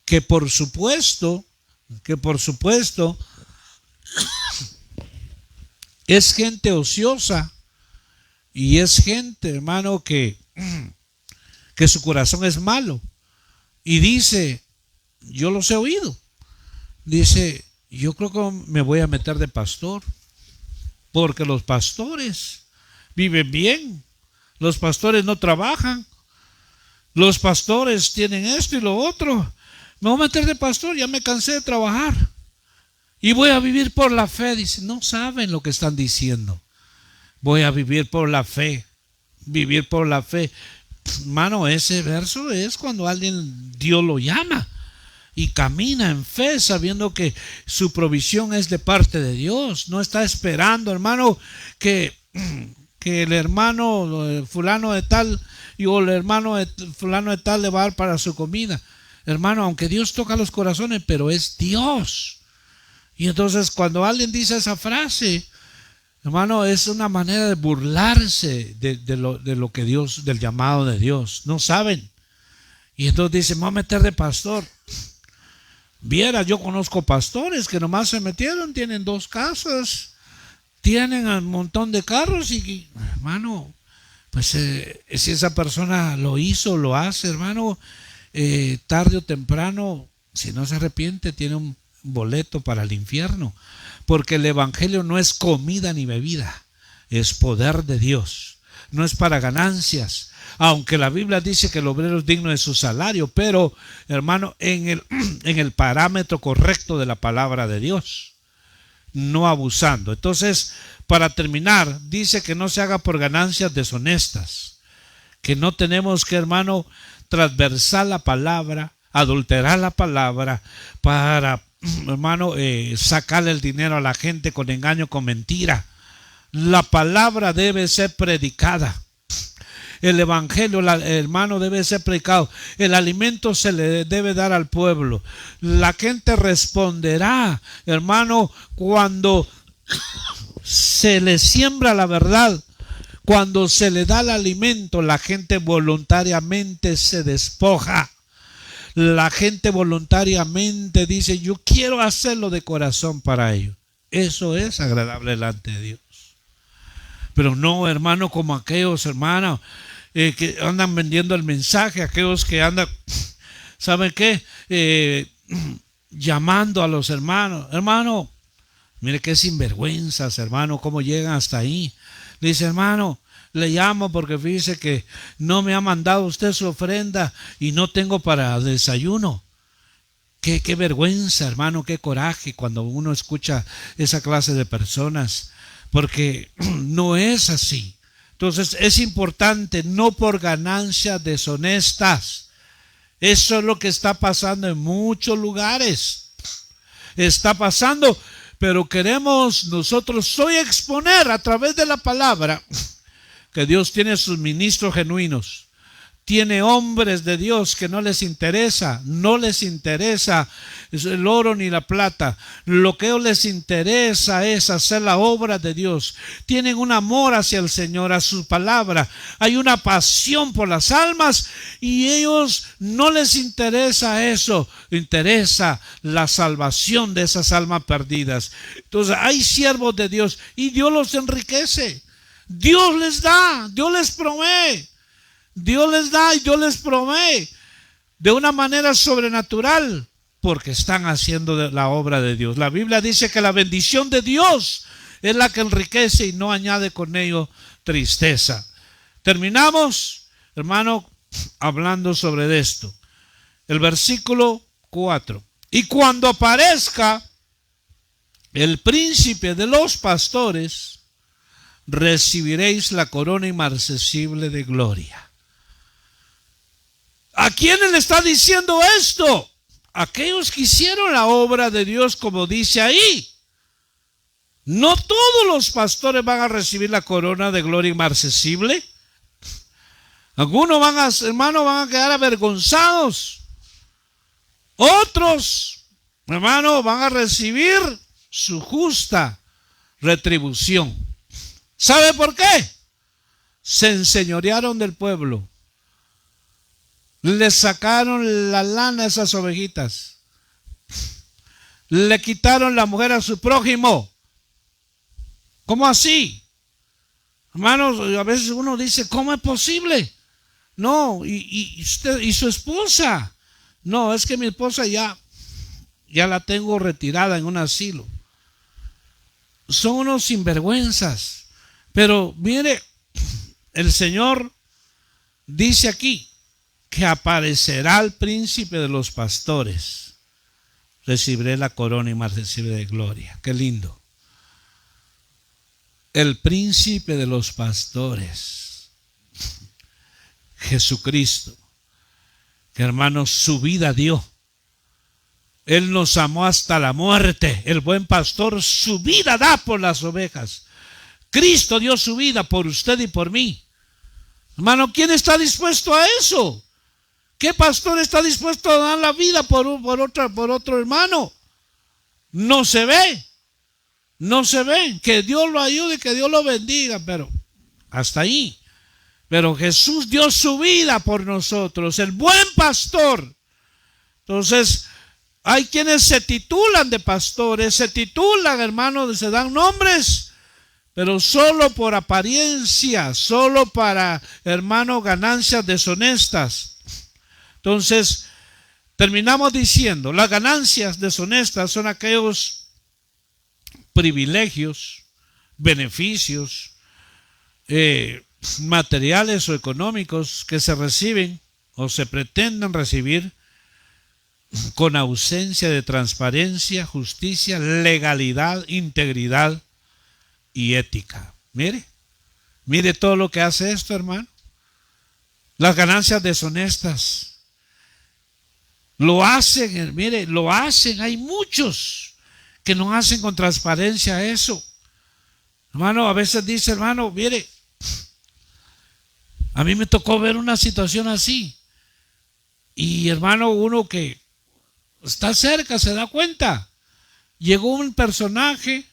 que por supuesto es gente ociosa y es gente, hermano, que su corazón es malo y dice, yo los he oído, dice, yo creo que me voy a meter de pastor porque los pastores viven bien, los pastores no trabajan, los pastores tienen esto y lo otro, me voy a meter de pastor, ya me cansé de trabajar y voy a vivir por la fe. Dice, no saben lo que están diciendo. Voy a vivir por la fe, vivir por la fe. Hermano, ese verso es cuando alguien, Dios lo llama y camina en fe sabiendo que su provisión es de parte de Dios. No está esperando, hermano, que el hermano fulano de tal o el hermano de fulano de tal le va a dar para su comida. Hermano, aunque Dios toca los corazones, pero es Dios. Y entonces cuando alguien dice esa frase, hermano, es una manera de burlarse de lo que Dios, del llamado de Dios. No saben. Y entonces dice, me voy a meter de pastor. Viera, yo conozco pastores que nomás se metieron, tienen 2 casas, tienen un montón de carros y, hermano, pues si esa persona lo hizo, lo hace, hermano, tarde o temprano, si no se arrepiente, tiene un boleto para el infierno. Porque el evangelio no es comida ni bebida, es poder de Dios, no es para ganancias. Aunque la Biblia dice que el obrero es digno de su salario, pero, hermano, en el parámetro correcto de la palabra de Dios. no abusando. Entonces, para terminar, dice que no se haga por ganancias deshonestas, que no tenemos que, hermano, transversar la palabra, adulterar la palabra para, hermano, sacarle el dinero a la gente con engaño, con mentira. La palabra debe ser predicada. El evangelio, hermano, debe ser predicado. El alimento se le debe dar al pueblo. La gente responderá, hermano, cuando se le siembra la verdad. Cuando se le da el alimento, la gente voluntariamente se despoja. La gente voluntariamente dice, yo quiero hacerlo de corazón para ellos. Eso es agradable delante de Dios. Pero no, hermano, como aquellos hermanos que andan vendiendo el mensaje, aquellos que andan, ¿saben qué? Llamando a los hermanos. Hermano, mire qué sinvergüenzas, hermano, cómo llegan hasta ahí. Le dice, hermano, le llamo porque fíjese que no me ha mandado usted su ofrenda y no tengo para desayuno. Qué vergüenza, hermano, qué coraje cuando uno escucha esa clase de personas, porque no es así. Entonces es importante, no por ganancias deshonestas. Eso es lo que está pasando en muchos lugares. Está pasando, pero queremos nosotros hoy exponer a través de la palabra que Dios tiene sus ministros genuinos. Tiene hombres de Dios que no les interesa el oro ni la plata. Lo que les interesa es hacer la obra de Dios. Tienen un amor hacia el Señor, a su palabra. Hay una pasión por las almas y ellos no les interesa eso. Interesa la salvación de esas almas perdidas. Entonces hay siervos de Dios y Dios los enriquece. Dios les da, Dios les provee. Dios les da y Dios les provee de una manera sobrenatural porque están haciendo la obra de Dios. La Biblia dice que la bendición de Dios es la que enriquece y no añade con ello tristeza. Terminamos, hermano, hablando sobre esto. El versículo 4. Y cuando aparezca el príncipe de los pastores, recibiréis la corona inmarcesible de gloria. ¿A quiénes le está diciendo esto? Aquellos que hicieron la obra de Dios, como dice ahí. No todos los pastores van a recibir la corona de gloria inmarcesible. Algunos van a quedar avergonzados. Otros, hermano, van a recibir su justa retribución. ¿Sabe por qué? Se enseñorearon del pueblo. Le sacaron la lana a esas ovejitas. Le quitaron la mujer a su prójimo. ¿Cómo así? Hermanos, a veces uno dice, ¿cómo es posible? No, y usted y su esposa. No, es que mi esposa ya la tengo retirada en un asilo. Son unos sinvergüenzas. Pero mire, el Señor dice aquí que aparecerá el príncipe de los pastores. Recibiré la corona inmarcesible de gloria. Qué lindo. El príncipe de los pastores, Jesucristo, que hermanos, su vida dio. Él nos amó hasta la muerte. El buen pastor su vida da por las ovejas. Cristo dio su vida por usted y por mí. Hermano, ¿quién está dispuesto a eso? ¿Qué pastor está dispuesto a dar la vida por otro hermano? No se ve. No se ve. Que Dios lo ayude, que Dios lo bendiga, pero hasta ahí. Pero Jesús dio su vida por nosotros, el buen pastor. Entonces, hay quienes se titulan de pastores, se titulan, hermanos, se dan nombres, pero solo por apariencia, solo para, hermano, ganancias deshonestas. Entonces, terminamos diciendo, las ganancias deshonestas son aquellos privilegios, beneficios materiales o económicos que se reciben o se pretenden recibir con ausencia de transparencia, justicia, legalidad, integridad y ética. Mire todo lo que hace esto, hermano. Las ganancias deshonestas. Lo hacen, lo hacen. Hay muchos que no hacen con transparencia eso. Hermano, a veces dice, hermano, a mí me tocó ver una situación así. Y hermano, uno que está cerca se da cuenta. Llegó un personaje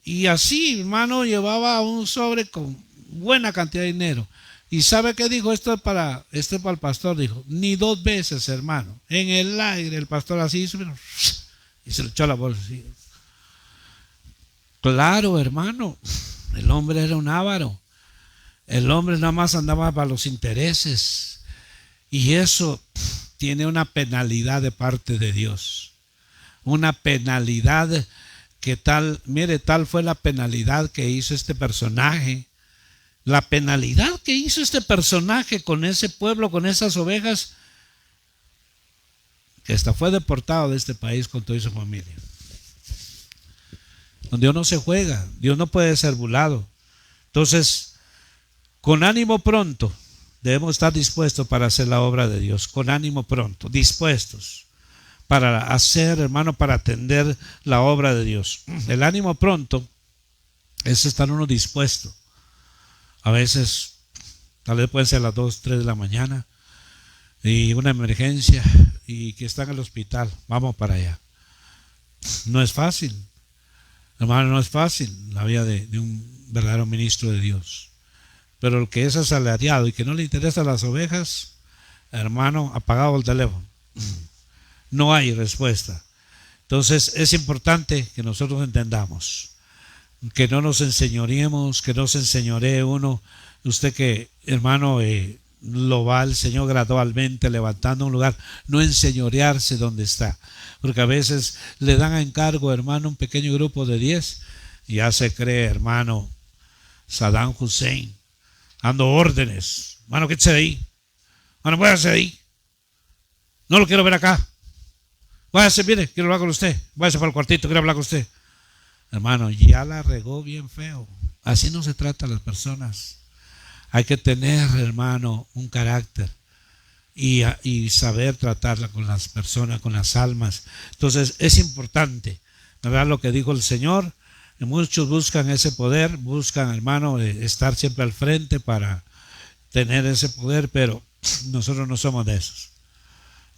y así, hermano, llevaba un sobre con buena cantidad de dinero. ¿Y sabe qué dijo? Esto es para el pastor. Dijo, ni 2 veces, hermano. En el aire, el pastor así hizo, y se le echó la bolsa. Así. Claro, hermano, el hombre era un avaro. El hombre nada más andaba para los intereses. Y eso tiene una penalidad de parte de Dios. Una penalidad que tal fue la penalidad que hizo este personaje. La penalidad que hizo este personaje con ese pueblo, con esas ovejas, que hasta fue deportado de este país con toda su familia. Con Dios no se juega, Dios no puede ser burlado. Entonces, con ánimo pronto, debemos estar dispuestos para hacer la obra de Dios. Con ánimo pronto, dispuestos para hacer, hermano, para atender la obra de Dios. El ánimo pronto es estar uno dispuesto. A veces, tal vez puede ser a las 2, 3 de la mañana y una emergencia y que está en el hospital. Vamos para allá. No es fácil. Hermano, no es fácil la vida de un verdadero ministro de Dios. Pero el que es asalariado y que no le interesan las ovejas, hermano, apagado el teléfono. No hay respuesta. Entonces es importante que nosotros entendamos que no nos enseñoreemos, que no se enseñoree uno. Usted que, hermano, lo va al Señor gradualmente levantando un lugar, no enseñorearse donde está. Porque a veces le dan a encargo, hermano, un pequeño grupo de 10 y ya se cree, hermano, Saddam Hussein, dando órdenes. Hermano, quédese de ahí. Hermano, váyase de ahí. No lo quiero ver acá. Váyase, mire, quiero hablar con usted. Váyase para el cuartito, quiero hablar con usted. Hermano, ya la regó bien feo. Así no se trata a las personas. Hay que tener, hermano, un carácter y saber tratarla con las personas, con las almas. Entonces es importante, ¿verdad? Lo que dijo el Señor. Muchos buscan ese poder, buscan, hermano, estar siempre al frente para tener ese poder, pero nosotros no somos de esos.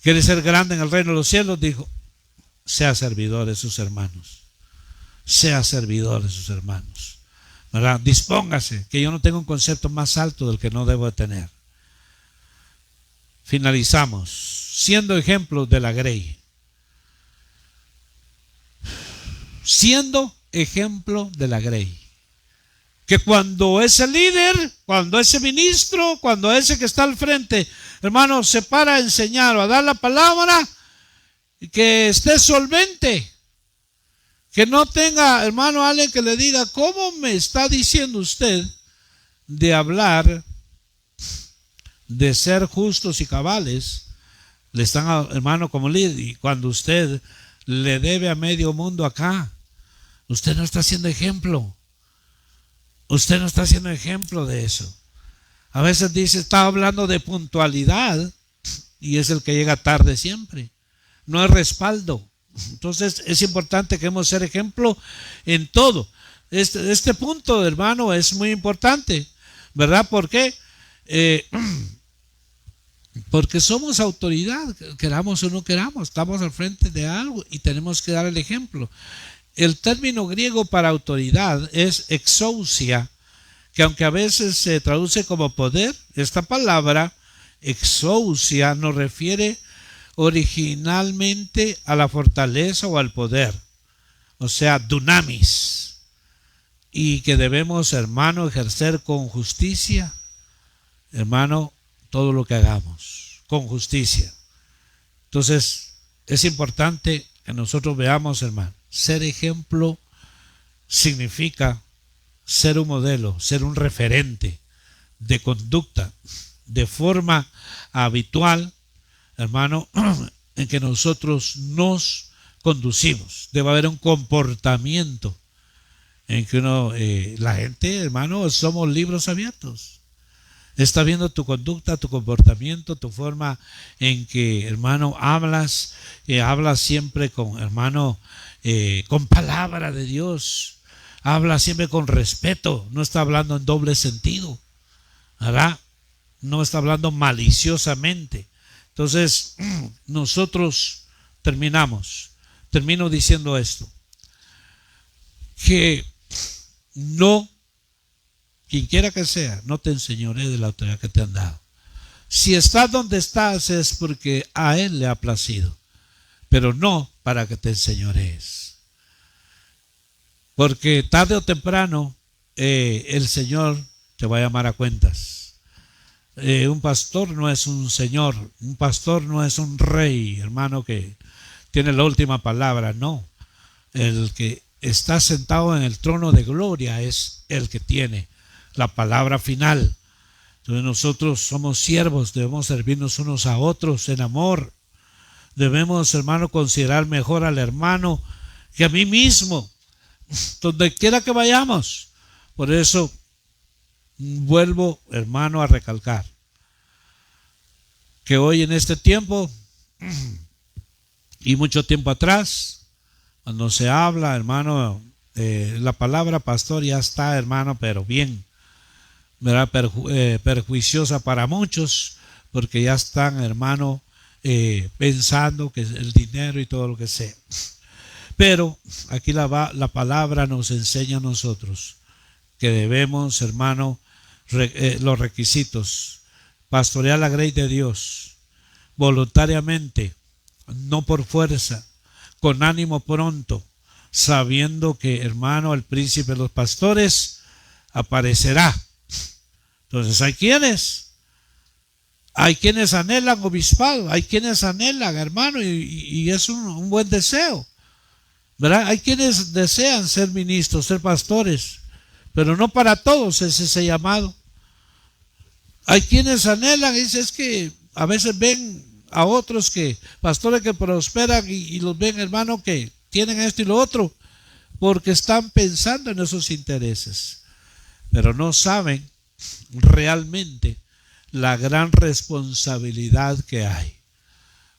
¿Quiere ser grande en el reino de los cielos? Dijo, sea servidor de sus hermanos. Sea servidor de sus hermanos, ¿verdad? Dispóngase, que yo no tengo un concepto más alto del que no debo de tener. Finalizamos, siendo ejemplos de la grey. Siendo ejemplo de la grey. Que cuando ese líder, cuando ese ministro, cuando ese que está al frente, hermano, se para a enseñar o a dar la palabra, que esté solvente. Que no tenga, hermano, alguien que le diga, ¿cómo me está diciendo usted de hablar, de ser justos y cabales? Le están, hermano, como líder, y cuando usted le debe a medio mundo acá, usted no está haciendo ejemplo. Usted no está haciendo ejemplo de eso. A veces dice, está hablando de puntualidad y es el que llega tarde siempre. No hay respaldo. Entonces es importante que hemos ser ejemplo en todo. Este punto, hermano, es muy importante, ¿verdad? ¿Por qué? Porque somos autoridad, queramos o no queramos, estamos al frente de algo y tenemos que dar el ejemplo. El término griego para autoridad es exousia, que aunque a veces se traduce como poder, esta palabra exousia nos refiere originalmente a la fortaleza o al poder, o sea, dunamis, y que debemos, hermano, ejercer con justicia, hermano, todo lo que hagamos, con justicia. Entonces, es importante que nosotros veamos, hermano, ser ejemplo significa ser un modelo, ser un referente de conducta, de forma habitual, hermano, en que nosotros nos conducimos. Debe haber un comportamiento en que la gente, hermano, somos libros abiertos. Está viendo tu conducta, tu comportamiento, tu forma en que, hermano, hablas siempre con, hermano, con palabra de Dios. Habla siempre con respeto, no está hablando en doble sentido, ¿verdad? No está hablando maliciosamente. Entonces, nosotros termino diciendo esto, que no, quien quiera que sea, no te enseñoré de la autoridad que te han dado. Si estás donde estás es porque a Él le ha placido, pero no para que te enseñorees. Porque tarde o temprano el Señor te va a llamar a cuentas. Un pastor no es un señor, un pastor no es un rey, hermano, que tiene la última palabra, no. El que está sentado en el trono de gloria es el que tiene la palabra final. Entonces nosotros somos siervos, debemos servirnos unos a otros en amor. Debemos, hermano, considerar mejor al hermano que a mí mismo, donde quiera que vayamos. Por eso vuelvo, hermano, a recalcar que hoy en este tiempo y mucho tiempo atrás, cuando se habla, hermano, la palabra pastor ya está, hermano, pero bien, ¿verdad? Perjuiciosa para muchos, porque ya están, hermano, pensando que el dinero y todo lo que sea. Pero aquí la palabra nos enseña a nosotros que debemos, hermano, los requisitos: pastorear la grey de Dios voluntariamente, no por fuerza, con ánimo pronto, sabiendo que, hermano, el príncipe de los pastores aparecerá. Entonces hay quienes anhelan obispado, hay quienes anhelan, hermano, y es un buen deseo, ¿verdad? Hay quienes desean ser ministros, ser pastores, pero no para todos es ese llamado. Hay quienes anhelan, y es que a veces ven a otros pastores que prosperan y los ven, hermano, que tienen esto y lo otro, porque están pensando en esos intereses, pero no saben realmente la gran responsabilidad que hay,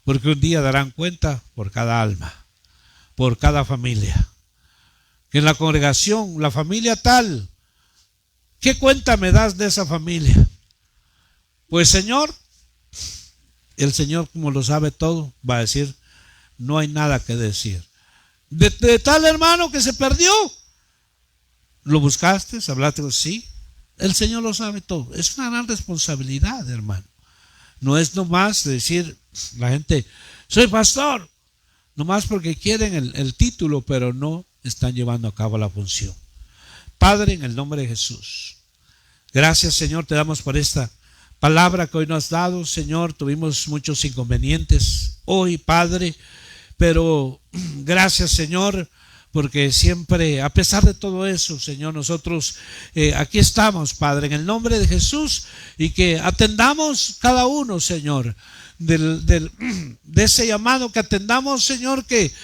porque un día darán cuenta por cada alma, por cada familia, que en la congregación, la familia tal, ¿qué cuenta me das de esa familia? Pues Señor, el Señor, como lo sabe todo, va a decir, no hay nada que decir. De tal hermano que se perdió, ¿lo buscaste? ¿Hablaste? Sí. El Señor lo sabe todo. Es una gran responsabilidad, hermano. No es nomás decir la gente, soy pastor, nomás porque quieren el título, pero no están llevando a cabo la función. Padre, en el nombre de Jesús, gracias, Señor, te damos por esta palabra que hoy nos has dado. Señor, tuvimos muchos inconvenientes hoy, Padre, pero gracias, Señor, porque siempre, a pesar de todo eso, Señor, nosotros aquí estamos, Padre, en el nombre de Jesús, y que atendamos cada uno, Señor, de ese llamado, que atendamos, Señor, que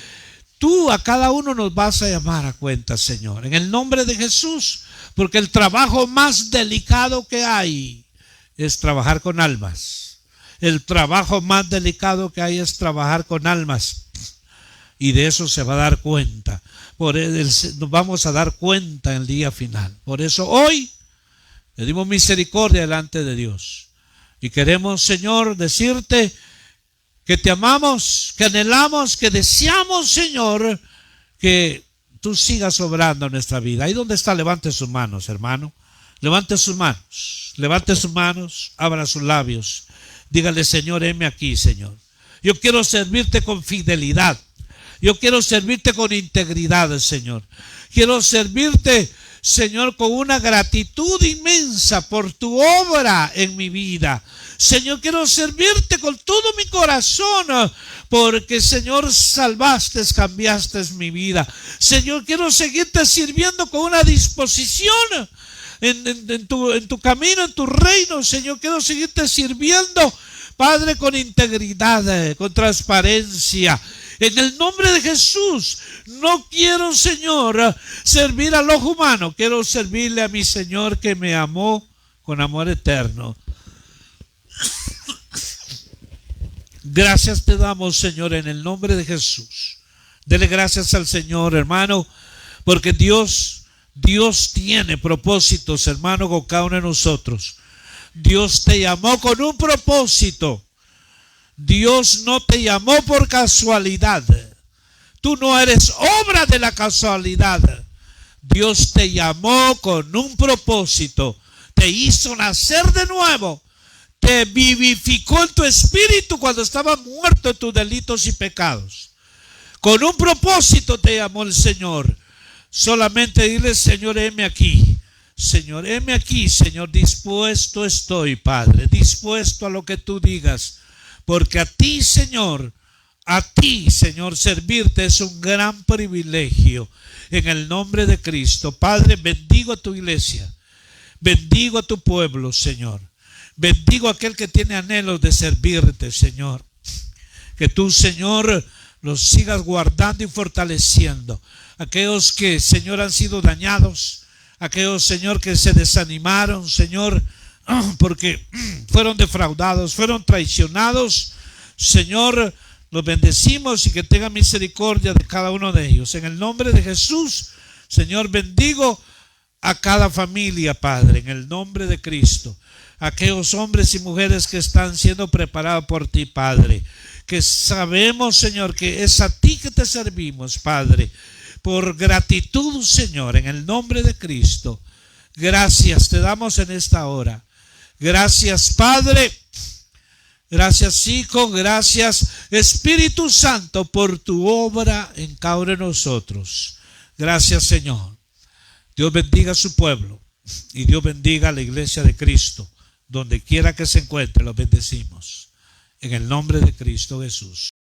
tú a cada uno nos vas a llamar a cuenta, Señor, en el nombre de Jesús, porque el trabajo más delicado que hay es trabajar con almas. El trabajo más delicado que hay es trabajar con almas, y de eso se va a dar cuenta. Nos vamos a dar cuenta en el día final. Por eso hoy pedimos misericordia delante de Dios, y queremos, Señor, decirte que te amamos, que anhelamos, que deseamos, Señor, que tú sigas obrando en nuestra vida. Ahí donde está, levante sus manos, hermano. Levante sus manos, abra sus labios. Dígale, Señor, heme aquí, Señor. Yo quiero servirte con fidelidad. Yo quiero servirte con integridad, Señor. Quiero servirte, Señor, con una gratitud inmensa por tu obra en mi vida. Señor, quiero servirte con todo mi corazón, porque, Señor, salvaste, cambiaste mi vida. Señor, quiero seguirte sirviendo con una disposición en tu camino, en tu reino. Señor, quiero seguirte sirviendo, Padre, con integridad, con transparencia. En el nombre de Jesús, no quiero, Señor, servir al ojo humano. Quiero servirle a mi Señor que me amó con amor eterno. Gracias te damos, Señor, en el nombre de Jesús. Dele gracias al Señor, hermano, porque Dios tiene propósitos, hermano, con cada uno de nosotros. Dios te llamó con un propósito. Dios no te llamó por casualidad. Tú no eres obra de la casualidad. Dios te llamó con un propósito. Te hizo nacer de nuevo. Te vivificó en tu espíritu cuando estabas muerto en tus delitos y pecados. Con un propósito te llamó el Señor. Solamente dile: Señor, heme aquí. Señor, heme aquí, Señor. Dispuesto estoy, Padre. Dispuesto a lo que tú digas. Porque a ti, Señor, servirte es un gran privilegio. En el nombre de Cristo, Padre, bendigo a tu iglesia. Bendigo a tu pueblo, Señor. Bendigo a aquel que tiene anhelos de servirte, Señor. Que tú, Señor, los sigas guardando y fortaleciendo. Aquellos que, Señor, han sido dañados. Aquellos, Señor, que se desanimaron, Señor, porque fueron defraudados, fueron traicionados. Señor, los bendecimos y que tenga misericordia de cada uno de ellos. En el nombre de Jesús, Señor, bendigo a cada familia, Padre, en el nombre de Cristo. Aquellos hombres y mujeres que están siendo preparados por ti, Padre, que sabemos, Señor, que es a ti que te servimos, Padre, por gratitud, Señor, en el nombre de Cristo. Gracias te damos en esta hora. Gracias, Padre. Gracias, Hijo. Gracias, Espíritu Santo, por tu obra en cada uno de nosotros. Gracias, Señor. Dios bendiga a su pueblo y Dios bendiga a la iglesia de Cristo. Donde quiera que se encuentre, los bendecimos. En el nombre de Cristo Jesús.